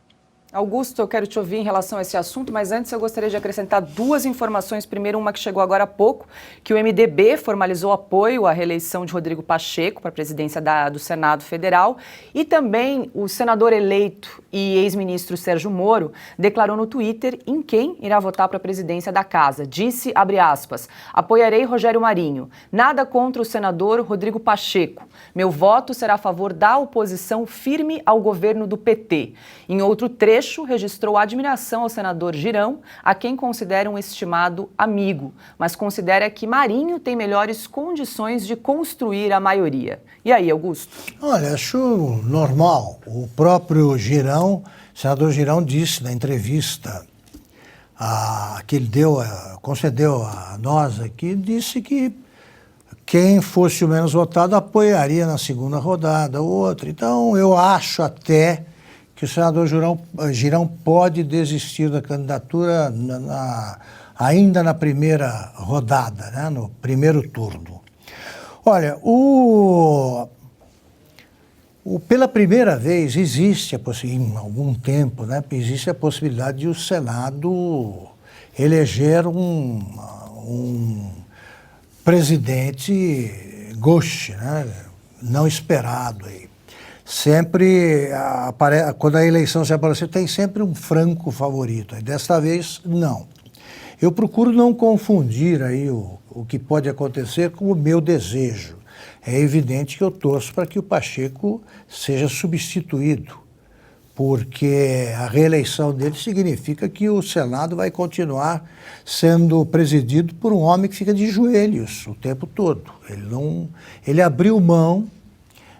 Augusto, eu quero te ouvir em relação a esse assunto, mas antes eu gostaria de acrescentar 2 informações. Primeiro, uma que chegou agora há pouco, que o MDB formalizou apoio à reeleição de Rodrigo Pacheco para a presidência do Senado Federal, e também o senador eleito e ex-ministro Sérgio Moro declarou no Twitter em quem irá votar para a presidência da casa. Disse, abre aspas, apoiarei Rogério Marinho, nada contra o senador Rodrigo Pacheco. Meu voto será a favor da oposição firme ao governo do PT. Em outro trecho, registrou admiração ao senador Girão, a quem considera um estimado amigo, mas considera que Marinho tem melhores condições de construir a maioria. E aí, Augusto? Olha, acho normal. O próprio Girão, o senador Girão disse na entrevista que ele concedeu a nós aqui, disse que quem fosse o menos votado apoiaria na segunda rodada o outro. Então, eu acho até que o senador Girão pode desistir da candidatura ainda na primeira rodada, né, no primeiro turno. Olha, pela primeira vez existe, em algum tempo, né, existe a possibilidade de o Senado eleger um presidente gauche, né, não esperado aí. Sempre, quando a eleição se aparecer, tem sempre um franco favorito. Desta vez, não. Eu procuro não confundir aí o que pode acontecer com o meu desejo. É evidente que eu torço para que o Pacheco seja substituído, porque a reeleição dele significa que o Senado vai continuar sendo presidido por um homem que fica de joelhos o tempo todo. Ele abriu mão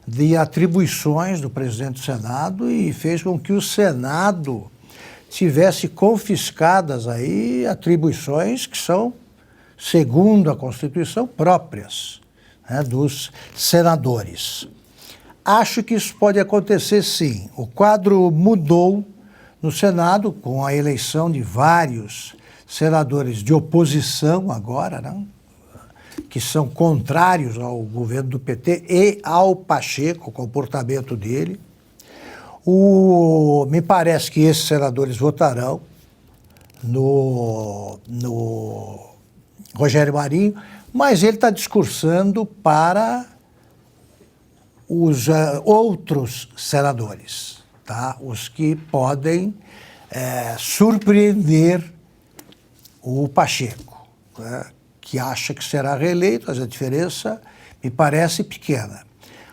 de atribuições do presidente do Senado e fez com que o Senado tivesse confiscadas aí atribuições que são, segundo a Constituição, próprias, né, dos senadores. Acho que isso pode acontecer sim. O quadro mudou no Senado com a eleição de vários senadores de oposição agora, né, que são contrários ao governo do PT e ao Pacheco, o comportamento dele. Me parece que esses senadores votarão no Rogério Marinho, mas ele está discursando para os outros senadores, tá? Os que podem surpreender o Pacheco, né? Que acha que será reeleito, mas a diferença me parece pequena.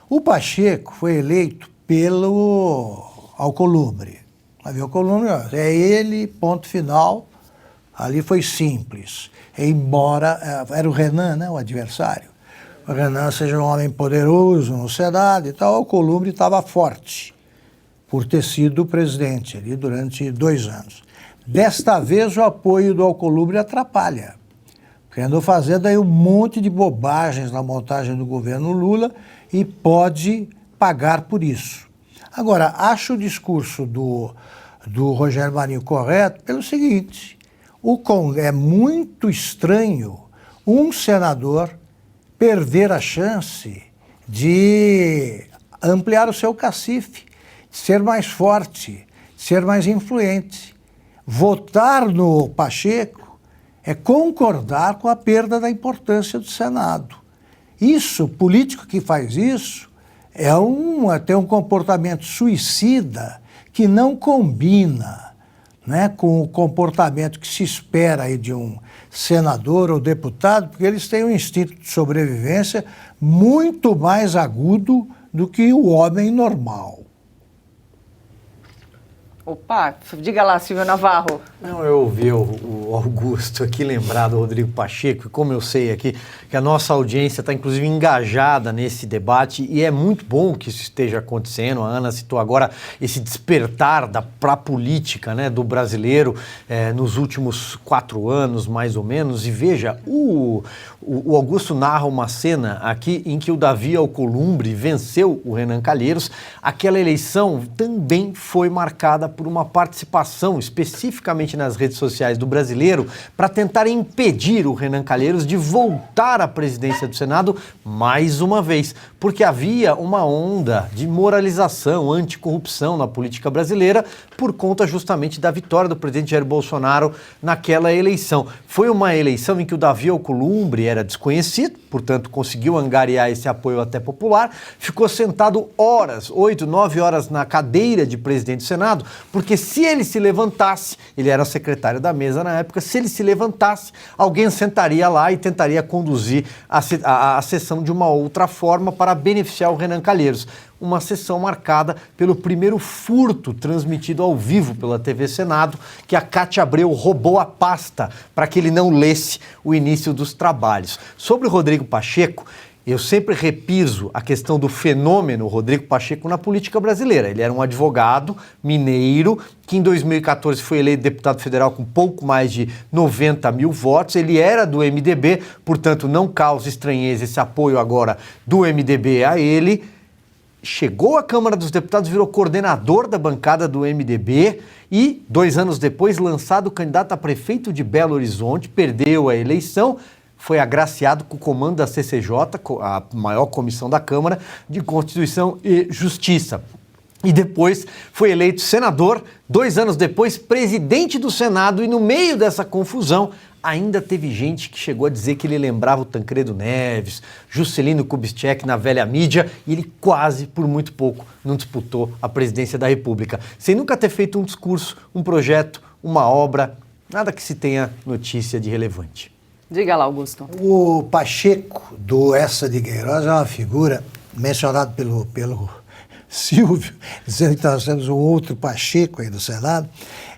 O Pacheco foi eleito pelo Alcolumbre. O Alcolumbre é ele, ponto final, ali foi simples. Embora, era o Renan, né, o adversário. O Renan seja um homem poderoso no Senado e tal, o Alcolumbre estava forte, por ter sido presidente ali durante 2 anos. Desta vez o apoio do Alcolumbre atrapalha. Porque andou fazendo aí um monte de bobagens na montagem do governo Lula e pode pagar por isso. Agora, acho o discurso do Rogério Marinho correto pelo seguinte: é muito estranho um senador perder a chance de ampliar o seu cacife, de ser mais forte, de ser mais influente. Votar no Pacheco é concordar com a perda da importância do Senado. Isso, o político que faz isso, tem um comportamento suicida que não combina, né, com o comportamento que se espera aí de um senador ou deputado, porque eles têm um instinto de sobrevivência muito mais agudo do que o homem normal. Opa, diga lá, Silvio Navarro. Não, eu ouvi o Augusto aqui lembrar do Rodrigo Pacheco, e como eu sei aqui que a nossa audiência está inclusive engajada nesse debate, e é muito bom que isso esteja acontecendo. A Ana citou agora esse despertar para a política, né, do brasileiro nos últimos 4 anos, mais ou menos, e veja, o Augusto narra uma cena aqui em que o Davi Alcolumbre venceu o Renan Calheiros. Aquela eleição também foi marcada por uma participação, especificamente nas redes sociais do brasileiro, para tentar impedir o Renan Calheiros de voltar à presidência do Senado mais uma vez, porque havia uma onda de moralização, anticorrupção na política brasileira por conta justamente da vitória do presidente Jair Bolsonaro naquela eleição. Foi uma eleição em que o Davi Alcolumbre era desconhecido, portanto conseguiu angariar esse apoio até popular, ficou sentado horas, 8, 9 horas na cadeira de presidente do Senado, porque se ele se levantasse, ele era secretário da mesa na época, se ele se levantasse, alguém sentaria lá e tentaria conduzir a sessão de uma outra forma para beneficiar o Renan Calheiros. Uma sessão marcada pelo primeiro furto transmitido ao vivo pela TV Senado, que a Cátia Abreu roubou a pasta para que ele não lesse o início dos trabalhos. Sobre o Rodrigo Pacheco, eu sempre repiso a questão do fenômeno Rodrigo Pacheco na política brasileira. Ele era um advogado mineiro que em 2014 foi eleito deputado federal com pouco mais de 90 mil votos. Ele era do MDB, portanto não causa estranheza esse apoio agora do MDB a ele. Chegou à Câmara dos Deputados, virou coordenador da bancada do MDB e 2 anos depois lançado candidato a prefeito de Belo Horizonte, perdeu a eleição. Foi agraciado com o comando da CCJ, a maior comissão da Câmara de Constituição e Justiça. E depois foi eleito senador, 2 anos depois presidente do Senado, e no meio dessa confusão ainda teve gente que chegou a dizer que ele lembrava o Tancredo Neves, Juscelino Kubitschek na velha mídia, e ele quase, por muito pouco, não disputou a presidência da República. Sem nunca ter feito um discurso, um projeto, uma obra, nada que se tenha notícia de relevante. Diga lá, Augusto. O Pacheco, do Essa de Queiroz, é uma figura mencionada pelo Silvio, dizendo que nós temos um outro Pacheco aí do Senado.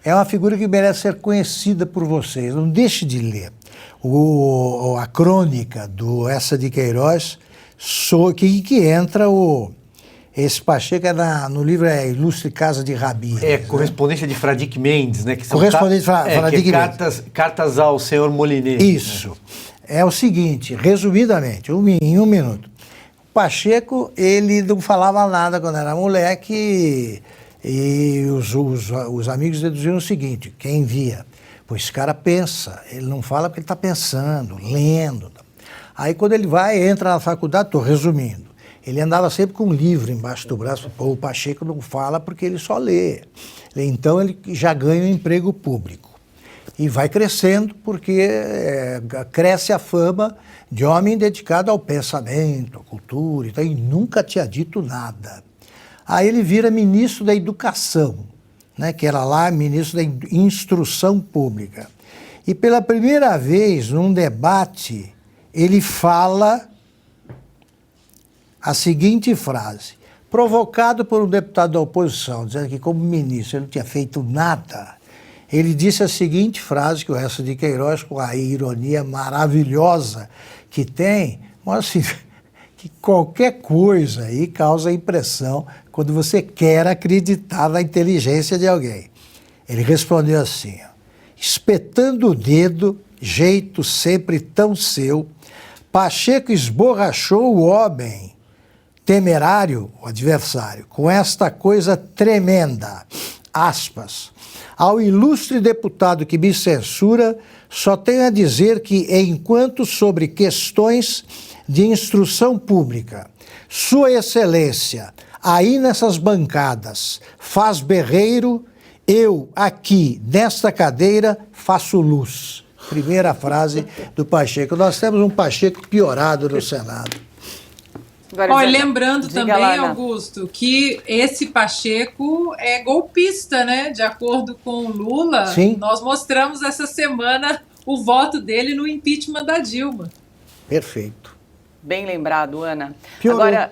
É uma figura que merece ser conhecida por vocês. Não deixe de ler a crônica do Essa de Queiroz, que entra esse Pacheco no livro Ilustre Casa de Rabi. Correspondência de Fradique Mendes, né? Que são correspondência de Fradique Mendes. Cartas ao senhor Molineux. Isso. Né? É o seguinte, resumidamente, em um minuto. O Pacheco, ele não falava nada quando era moleque e os amigos deduziam o seguinte, quem via, pois esse cara pensa, ele não fala porque ele está pensando, lendo. Aí quando ele entra na faculdade, estou resumindo, ele andava sempre com um livro embaixo do braço. O Pacheco não fala porque ele só lê. Então ele já ganha um emprego público. E vai crescendo porque cresce a fama de homem dedicado ao pensamento, à cultura, então, e nunca tinha dito nada. Aí ele vira ministro da Educação, né, que era lá ministro da Instrução Pública. E pela primeira vez, num debate, ele fala a seguinte frase, provocado por um deputado da oposição, dizendo que como ministro ele não tinha feito nada, ele disse a seguinte frase, que o Essa de Queiroz, com a ironia maravilhosa que tem, mostra assim, que qualquer coisa aí causa impressão quando você quer acreditar na inteligência de alguém. Ele respondeu assim, espetando o dedo, jeito sempre tão seu, Pacheco esborrachou o homem temerário, o adversário, com esta coisa tremenda, aspas, ao ilustre deputado que me censura, só tenho a dizer que, enquanto sobre questões de instrução pública, Sua Excelência, aí nessas bancadas, faz berreiro, eu, aqui, nesta cadeira, faço luz. primeira frase do Pacheco. Nós temos um Pacheco piorado no Senado. Olha, lembrando também, Augusto, que esse Pacheco é golpista, né? De acordo com o Lula, Sim. Nós mostramos essa semana o voto dele no impeachment da Dilma. Perfeito. Bem lembrado, Ana. Piorou. Agora,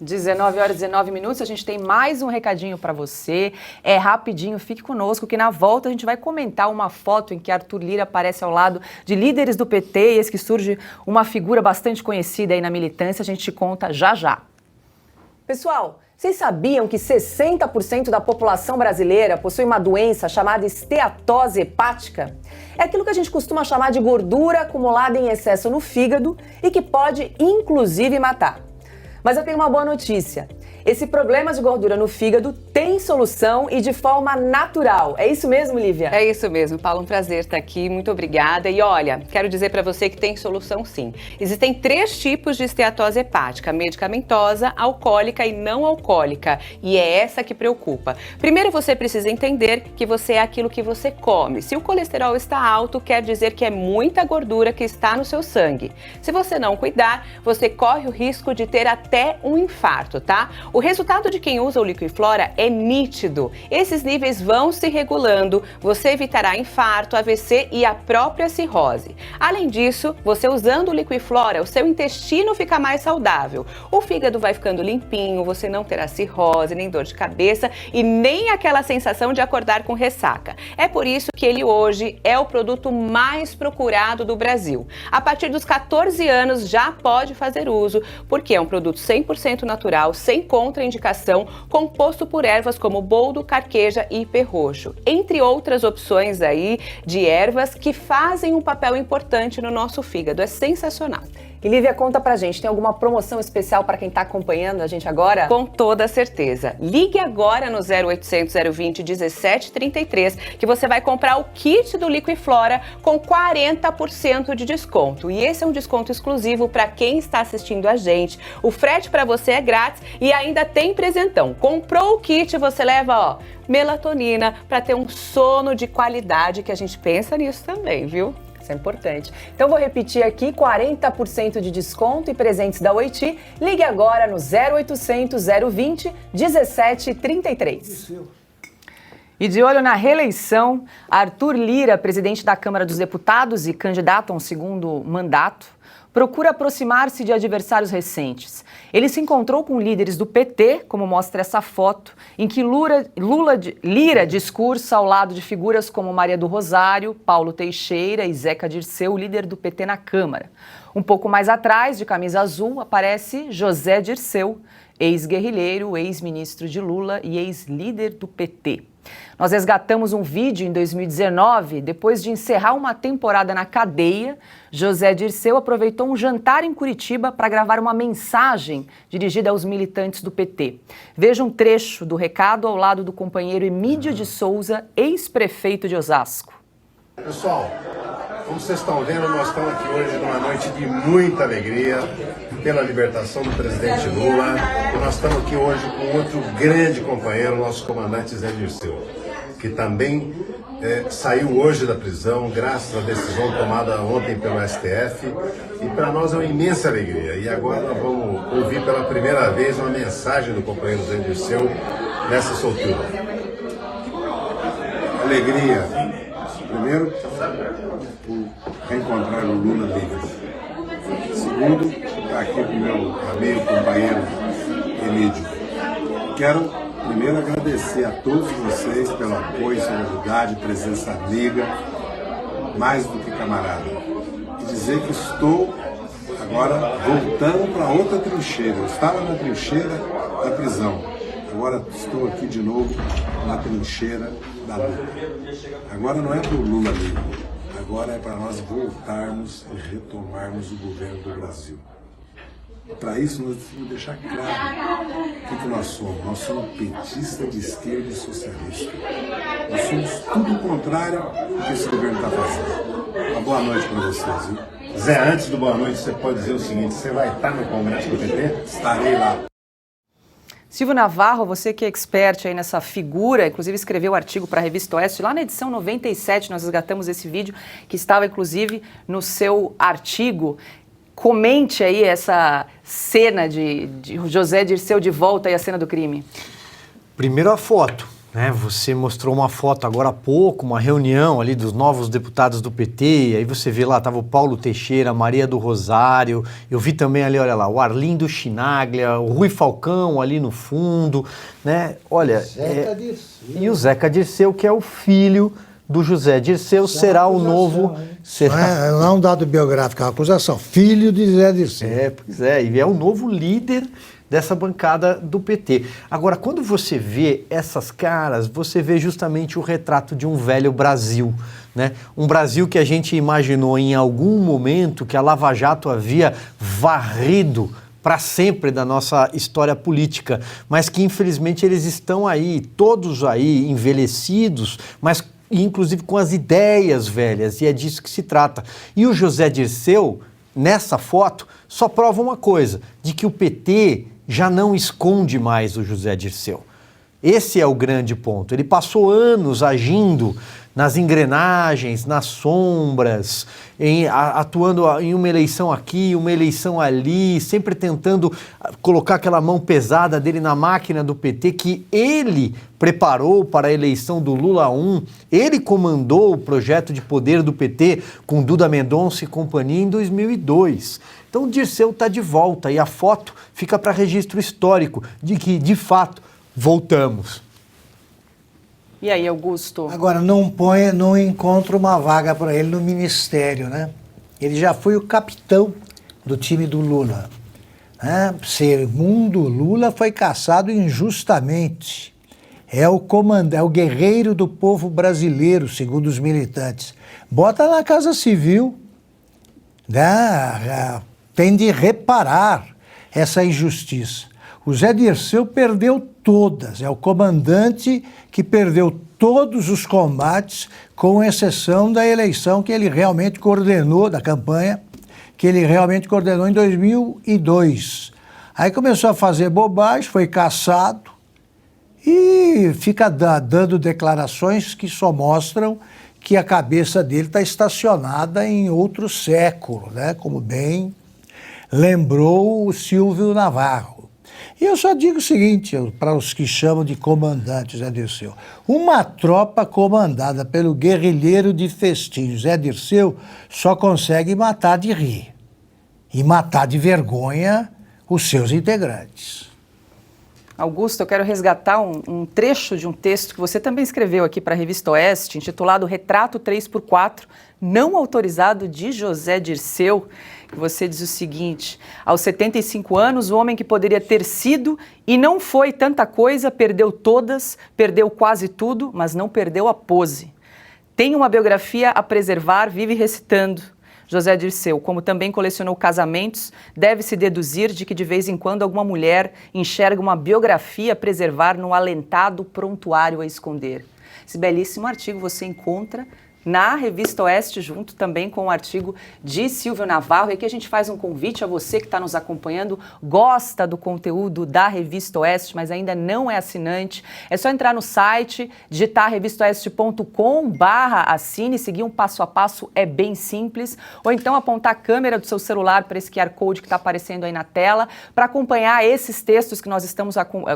19h19, a gente tem mais um recadinho para você. É rapidinho, fique conosco, que na volta a gente vai comentar uma foto em que Arthur Lira aparece ao lado de líderes do PT, e eis que surge uma figura bastante conhecida aí na militância. A gente te conta já já. Pessoal, vocês sabiam que 60% da população brasileira possui uma doença chamada esteatose hepática? É aquilo que a gente costuma chamar de gordura acumulada em excesso no fígado e que pode, inclusive, matar. Mas eu tenho uma boa notícia. Esse problema de gordura no fígado tem solução e de forma natural. É isso mesmo, Lívia? É isso mesmo, Paulo. Um prazer estar aqui. Muito obrigada. E olha, quero dizer para você que tem solução sim. Existem 3 tipos de esteatose hepática: medicamentosa, alcoólica e não alcoólica. E é essa que preocupa. Primeiro, você precisa entender que você é aquilo que você come. Se o colesterol está alto, quer dizer que é muita gordura que está no seu sangue. Se você não cuidar, você corre o risco de ter até um infarto, tá? O resultado de quem usa o Liquiflora é nítido. Esses níveis vão se regulando, você evitará infarto, AVC e a própria cirrose. Além disso, você usando o Liquiflora, o seu intestino fica mais saudável. O fígado vai ficando limpinho, você não terá cirrose, nem dor de cabeça e nem aquela sensação de acordar com ressaca. É por isso que ele hoje é o produto mais procurado do Brasil. A partir dos 14 anos já pode fazer uso, porque é um produto 100% natural, sem contraindicação, composto por ervas como boldo, carqueja e perroxo, entre outras opções aí de ervas que fazem um papel importante no nosso fígado. É sensacional. E Lívia, conta pra gente, tem alguma promoção especial para quem tá acompanhando a gente agora? Com toda certeza. Ligue agora no 0800 020 1733 que você vai comprar o kit do Liquiflora com 40% de desconto. E esse é um desconto exclusivo para quem está assistindo a gente. O frete para você é grátis e ainda tem presentão. Comprou o kit, você leva, ó, melatonina para ter um sono de qualidade, que a gente pensa nisso também, viu? Isso é importante. Então vou repetir aqui, 40% de desconto e presentes da Oiti. Ligue agora no 0800 020 1733. E de olho na reeleição, Arthur Lira, presidente da Câmara dos Deputados e candidato a um segundo mandato, procura aproximar-se de adversários recentes. Ele se encontrou com líderes do PT, como mostra essa foto, em que Lira discursa ao lado de figuras como Maria do Rosário, Paulo Teixeira e Zeca Dirceu, líder do PT na Câmara. Um pouco mais atrás, de camisa azul, aparece José Dirceu, ex-guerrilheiro, ex-ministro de Lula e ex-líder do PT. Nós resgatamos um vídeo em 2019, depois de encerrar uma temporada na cadeia. José Dirceu aproveitou um jantar em Curitiba para gravar uma mensagem dirigida aos militantes do PT. Veja um trecho do recado ao lado do companheiro Emídio de Souza, ex-prefeito de Osasco. Pessoal, como vocês estão vendo, nós estamos aqui hoje numa noite de muita alegria pela libertação do presidente Lula. E nós estamos aqui hoje com outro grande companheiro, nosso comandante Zé Dirceu, que também saiu hoje da prisão, graças à decisão tomada ontem pelo STF. E para nós é uma imensa alegria. E agora nós vamos ouvir pela primeira vez uma mensagem do companheiro Zé Dirceu nessa soltura. Alegria. Primeiro, por reencontrar o Lula livre. Segundo, estar aqui com o meu amigo, companheiro Emídio. Quero primeiro agradecer a todos vocês pelo apoio, solidariedade, presença amiga, mais do que camarada. E dizer que estou agora voltando para outra trincheira. Eu estava na trincheira da prisão. Agora estou aqui de novo na trincheira da luta. Agora não é para o Lula livre, agora é para nós voltarmos e retomarmos o governo do Brasil. Para isso nós precisamos deixar claro o que nós somos. Nós somos petistas de esquerda e socialista. Nós somos tudo o contrário do que esse governo está fazendo. Uma boa noite para vocês, viu? Zé, antes do boa noite, você pode dizer o seguinte: você vai estar no Congresso do PT? Estarei lá. Silvio Navarro, você que é expert aí nessa figura, inclusive escreveu um artigo para a Revista Oeste, lá na edição 97 nós resgatamos esse vídeo, que estava inclusive no seu artigo. Comente aí essa cena de José Dirceu de volta e a cena do crime. Primeiro a foto, né? Você mostrou uma foto agora há pouco, uma reunião ali dos novos deputados do PT, aí você vê lá, estava o Paulo Teixeira, a Maria do Rosário, eu vi também ali, olha lá, o Arlindo Chinaglia, o Rui Falcão ali no fundo, né? Olha, e o Zeca Dirceu, que é o filho do José Dirceu, será o novo... Não é um dado biográfico, é uma acusação. Filho de José Dirceu. Pois é, e é o novo líder dessa bancada do PT. Agora, quando você vê essas caras, você vê justamente o retrato de um velho Brasil, né? Um Brasil que a gente imaginou em algum momento que a Lava Jato havia varrido para sempre da nossa história política, mas que infelizmente eles estão aí, todos aí, envelhecidos, mas inclusive com as ideias velhas, e é disso que se trata. E o José Dirceu, nessa foto, só prova uma coisa, de que o PT já não esconde mais o José Dirceu. Esse é o grande ponto. Ele passou anos agindo nas engrenagens, nas sombras, atuando em uma eleição aqui, uma eleição ali, sempre tentando colocar aquela mão pesada dele na máquina do PT que ele preparou para a eleição do Lula 1. Ele comandou o projeto de poder do PT com Duda Mendonça e companhia em 2002. Então o Dirceu está de volta e a foto fica para registro histórico de que, de fato, voltamos. E aí, Augusto? Agora, não encontra uma vaga para ele no ministério, né? Ele já foi o capitão do time do Lula. Né? Segundo Lula, foi caçado injustamente. É o guerreiro do povo brasileiro, segundo os militantes. Bota na Casa Civil, né? Tem de reparar essa injustiça. O Zé Dirceu perdeu todas, é o comandante que perdeu todos os combates, com exceção da eleição que ele realmente coordenou, da campanha, que ele realmente coordenou em 2002. Aí começou a fazer bobagem, foi caçado e fica dando declarações que só mostram que a cabeça dele está estacionada em outro século, né? Como bem lembrou o Silvio Navarro. E eu só digo o seguinte, para os que chamam de comandante Zé Dirceu, uma tropa comandada pelo guerrilheiro de festim Zé Dirceu só consegue matar de rir e matar de vergonha os seus integrantes. Augusto, eu quero resgatar um trecho de um texto que você também escreveu aqui para a Revista Oeste, intitulado Retrato 3x4, não autorizado de José Dirceu. Você diz o seguinte: aos 75 anos, o homem que poderia ter sido e não foi tanta coisa, perdeu todas, perdeu quase tudo, mas não perdeu a pose. Tem uma biografia a preservar, vive recitando. José Dirceu, como também colecionou casamentos, deve-se deduzir de que de vez em quando alguma mulher enxerga uma biografia a preservar no alentado prontuário a esconder. Esse belíssimo artigo você encontra na Revista Oeste, junto também com o artigo de Silvio Navarro. E aqui a gente faz um convite a você que está nos acompanhando, gosta do conteúdo da Revista Oeste, mas ainda não é assinante. É só entrar no site, digitar revistaoeste.com/assine, seguir um passo a passo, é bem simples. Ou então apontar a câmera do seu celular para esse QR Code que está aparecendo aí na tela, para acompanhar esses textos que nós estamos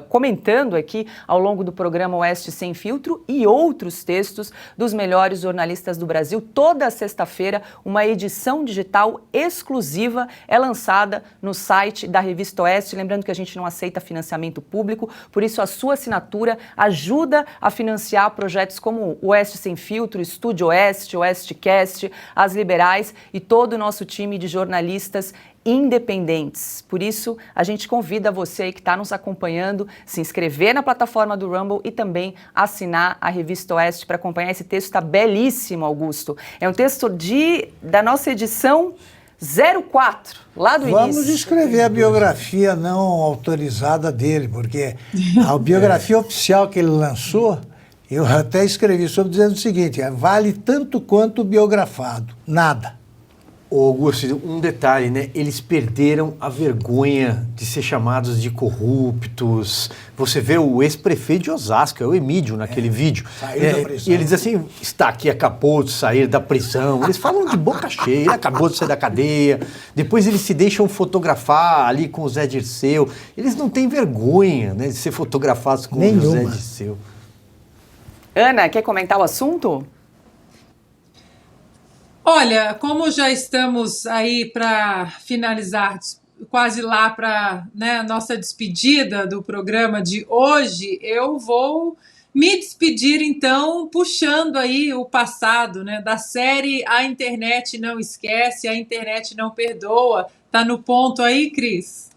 comentando aqui ao longo do programa Oeste Sem Filtro e outros textos dos melhores jornalistas do Brasil. Toda sexta-feira, uma edição digital exclusiva é lançada no site da Revista Oeste. Lembrando que a gente não aceita financiamento público, por isso a sua assinatura ajuda a financiar projetos como o Oeste Sem Filtro, Estúdio Oeste, Oestecast, As Liberais e todo o nosso time de jornalistas independentes. Por isso, a gente convida você aí que está nos acompanhando, se inscrever na plataforma do Rumble e também assinar a Revista Oeste para acompanhar esse texto. Está belíssimo, Augusto. É um texto da nossa edição 04, lá do início. Vamos escrever a biografia não autorizada dele, porque a biografia oficial que ele lançou, eu até escrevi sobre dizendo o seguinte: vale tanto quanto o biografado, nada. Ô, Augusto, um detalhe, né? Eles perderam a vergonha de ser chamados de corruptos. Você vê o ex-prefeito de Osasco, é o Emídio, naquele vídeo. Da prisão. E eles assim, está aqui, acabou de sair da prisão. Eles falam de boca cheia, ele acabou de sair da cadeia. Depois eles se deixam fotografar ali com o Zé Dirceu. Eles não têm vergonha, né, de ser fotografados com o Zé Dirceu. Ana, quer comentar o assunto? Olha, como já estamos aí para finalizar, quase lá para a nossa despedida do programa de hoje, eu vou me despedir, então, puxando aí o passado, né, da série A Internet Não Esquece, A Internet Não Perdoa. Tá no ponto aí, Cris?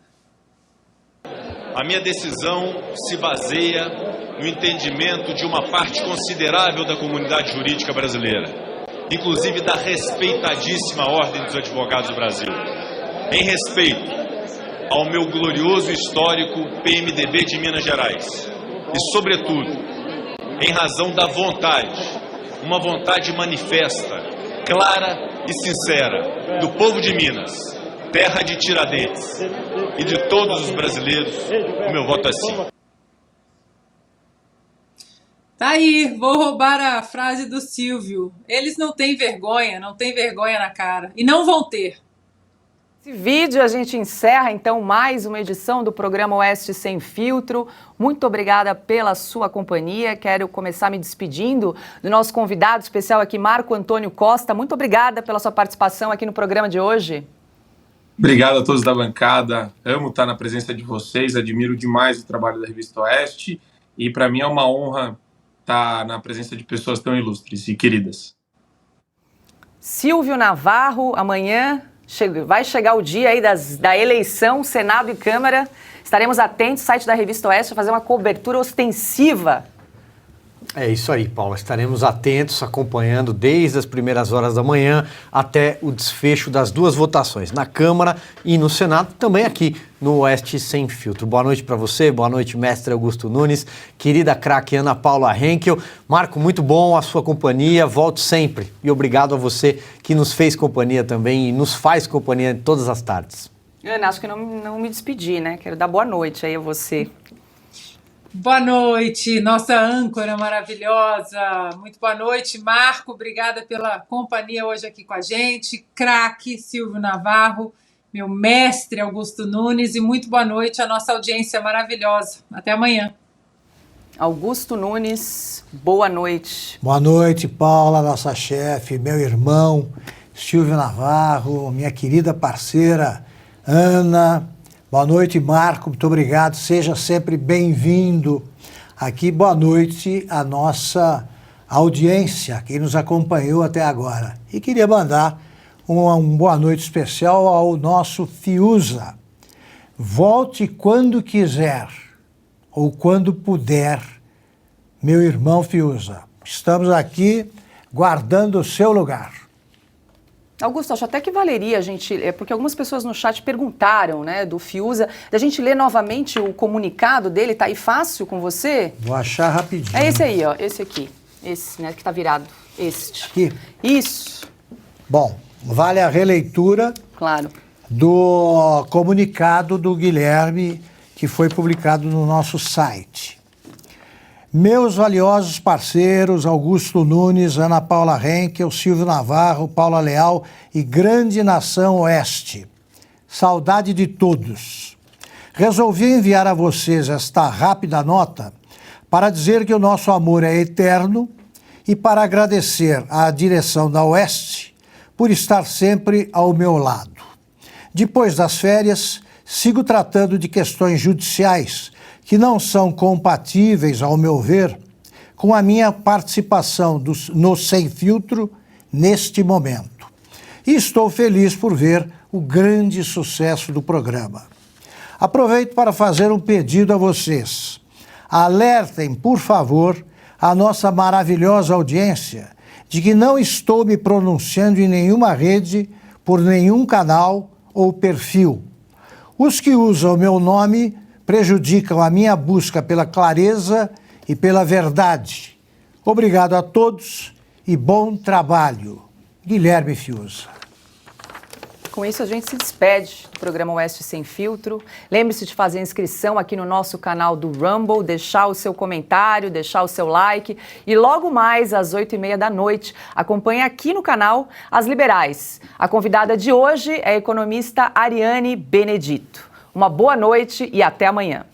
A minha decisão se baseia no entendimento de uma parte considerável da comunidade jurídica brasileira, inclusive da respeitadíssima Ordem dos Advogados do Brasil, em respeito ao meu glorioso histórico PMDB de Minas Gerais e, sobretudo, em razão da vontade, uma vontade manifesta, clara e sincera do povo de Minas, terra de Tiradentes, e de todos os brasileiros, o meu voto é sim. Tá aí, vou roubar a frase do Silvio. Eles não têm vergonha na cara. E não vão ter. Esse vídeo a gente encerra, então, mais uma edição do programa Oeste Sem Filtro. Muito obrigada pela sua companhia. Quero começar me despedindo do nosso convidado especial aqui, Marco Antônio Costa. Muito obrigada pela sua participação aqui no programa de hoje. Obrigado a todos da bancada. Amo estar na presença de vocês. Admiro demais o trabalho da Revista Oeste. E para mim é uma honra estar na presença de pessoas tão ilustres e queridas. Silvio Navarro, amanhã vai chegar o dia aí da eleição, Senado e Câmara. Estaremos atentos, site da Revista Oeste, a fazer uma cobertura ostensiva. É isso aí, Paula. Estaremos atentos, acompanhando desde as primeiras horas da manhã até o desfecho das duas votações, na Câmara e no Senado, também aqui no Oeste Sem Filtro. Boa noite para você, boa noite, mestre Augusto Nunes, querida craque Ana Paula Henkel. Marco, muito bom a sua companhia, volte sempre. E obrigado a você que nos fez companhia também e nos faz companhia todas as tardes. Ana, acho que não me despedi, né? Quero dar boa noite aí a você. Boa noite, nossa âncora maravilhosa. Muito boa noite, Marco. Obrigada pela companhia hoje aqui com a gente. Craque Silvio Navarro, meu mestre Augusto Nunes, e muito boa noite à nossa audiência maravilhosa. Até amanhã. Augusto Nunes, boa noite. Boa noite, Paula, nossa chefe, meu irmão Silvio Navarro, minha querida parceira Ana. Boa noite, Marco, muito obrigado, seja sempre bem-vindo aqui. Boa noite à nossa audiência, quem nos acompanhou até agora. E queria mandar uma boa noite especial ao nosso Fiuza. Volte quando quiser, ou quando puder, meu irmão Fiuza. Estamos aqui guardando o seu lugar. Augusto, acho até que valeria a gente, porque algumas pessoas no chat perguntaram, né, do Fiuza, da gente ler novamente o comunicado dele, tá aí fácil com você? Vou achar rapidinho. É esse aí, ó, esse aqui, esse, né, que tá virado, este. Aqui? Isso. Bom, vale a releitura. Claro. Do comunicado do Guilherme, que foi publicado no nosso site. Meus valiosos parceiros, Augusto Nunes, Ana Paula Henkel, Silvio Navarro, Paula Leal e grande nação Oeste. Saudade de todos. Resolvi enviar a vocês esta rápida nota para dizer que o nosso amor é eterno e para agradecer à direção da Oeste por estar sempre ao meu lado. Depois das férias, sigo tratando de questões judiciais que não são compatíveis, ao meu ver, com a minha participação no Sem Filtro neste momento. E estou feliz por ver o grande sucesso do programa. Aproveito para fazer um pedido a vocês. Alertem, por favor, a nossa maravilhosa audiência de que não estou me pronunciando em nenhuma rede, por nenhum canal ou perfil. Os que usam o meu nome prejudicam a minha busca pela clareza e pela verdade. Obrigado a todos e bom trabalho. Guilherme Fiuza. Com isso, a gente se despede do programa Oeste Sem Filtro. Lembre-se de fazer a inscrição aqui no nosso canal do Rumble, deixar o seu comentário, deixar o seu like. E logo mais, às 8h30 da noite, acompanhe aqui no canal As Liberais. A convidada de hoje é a economista Ariane Benedito. Uma boa noite e até amanhã.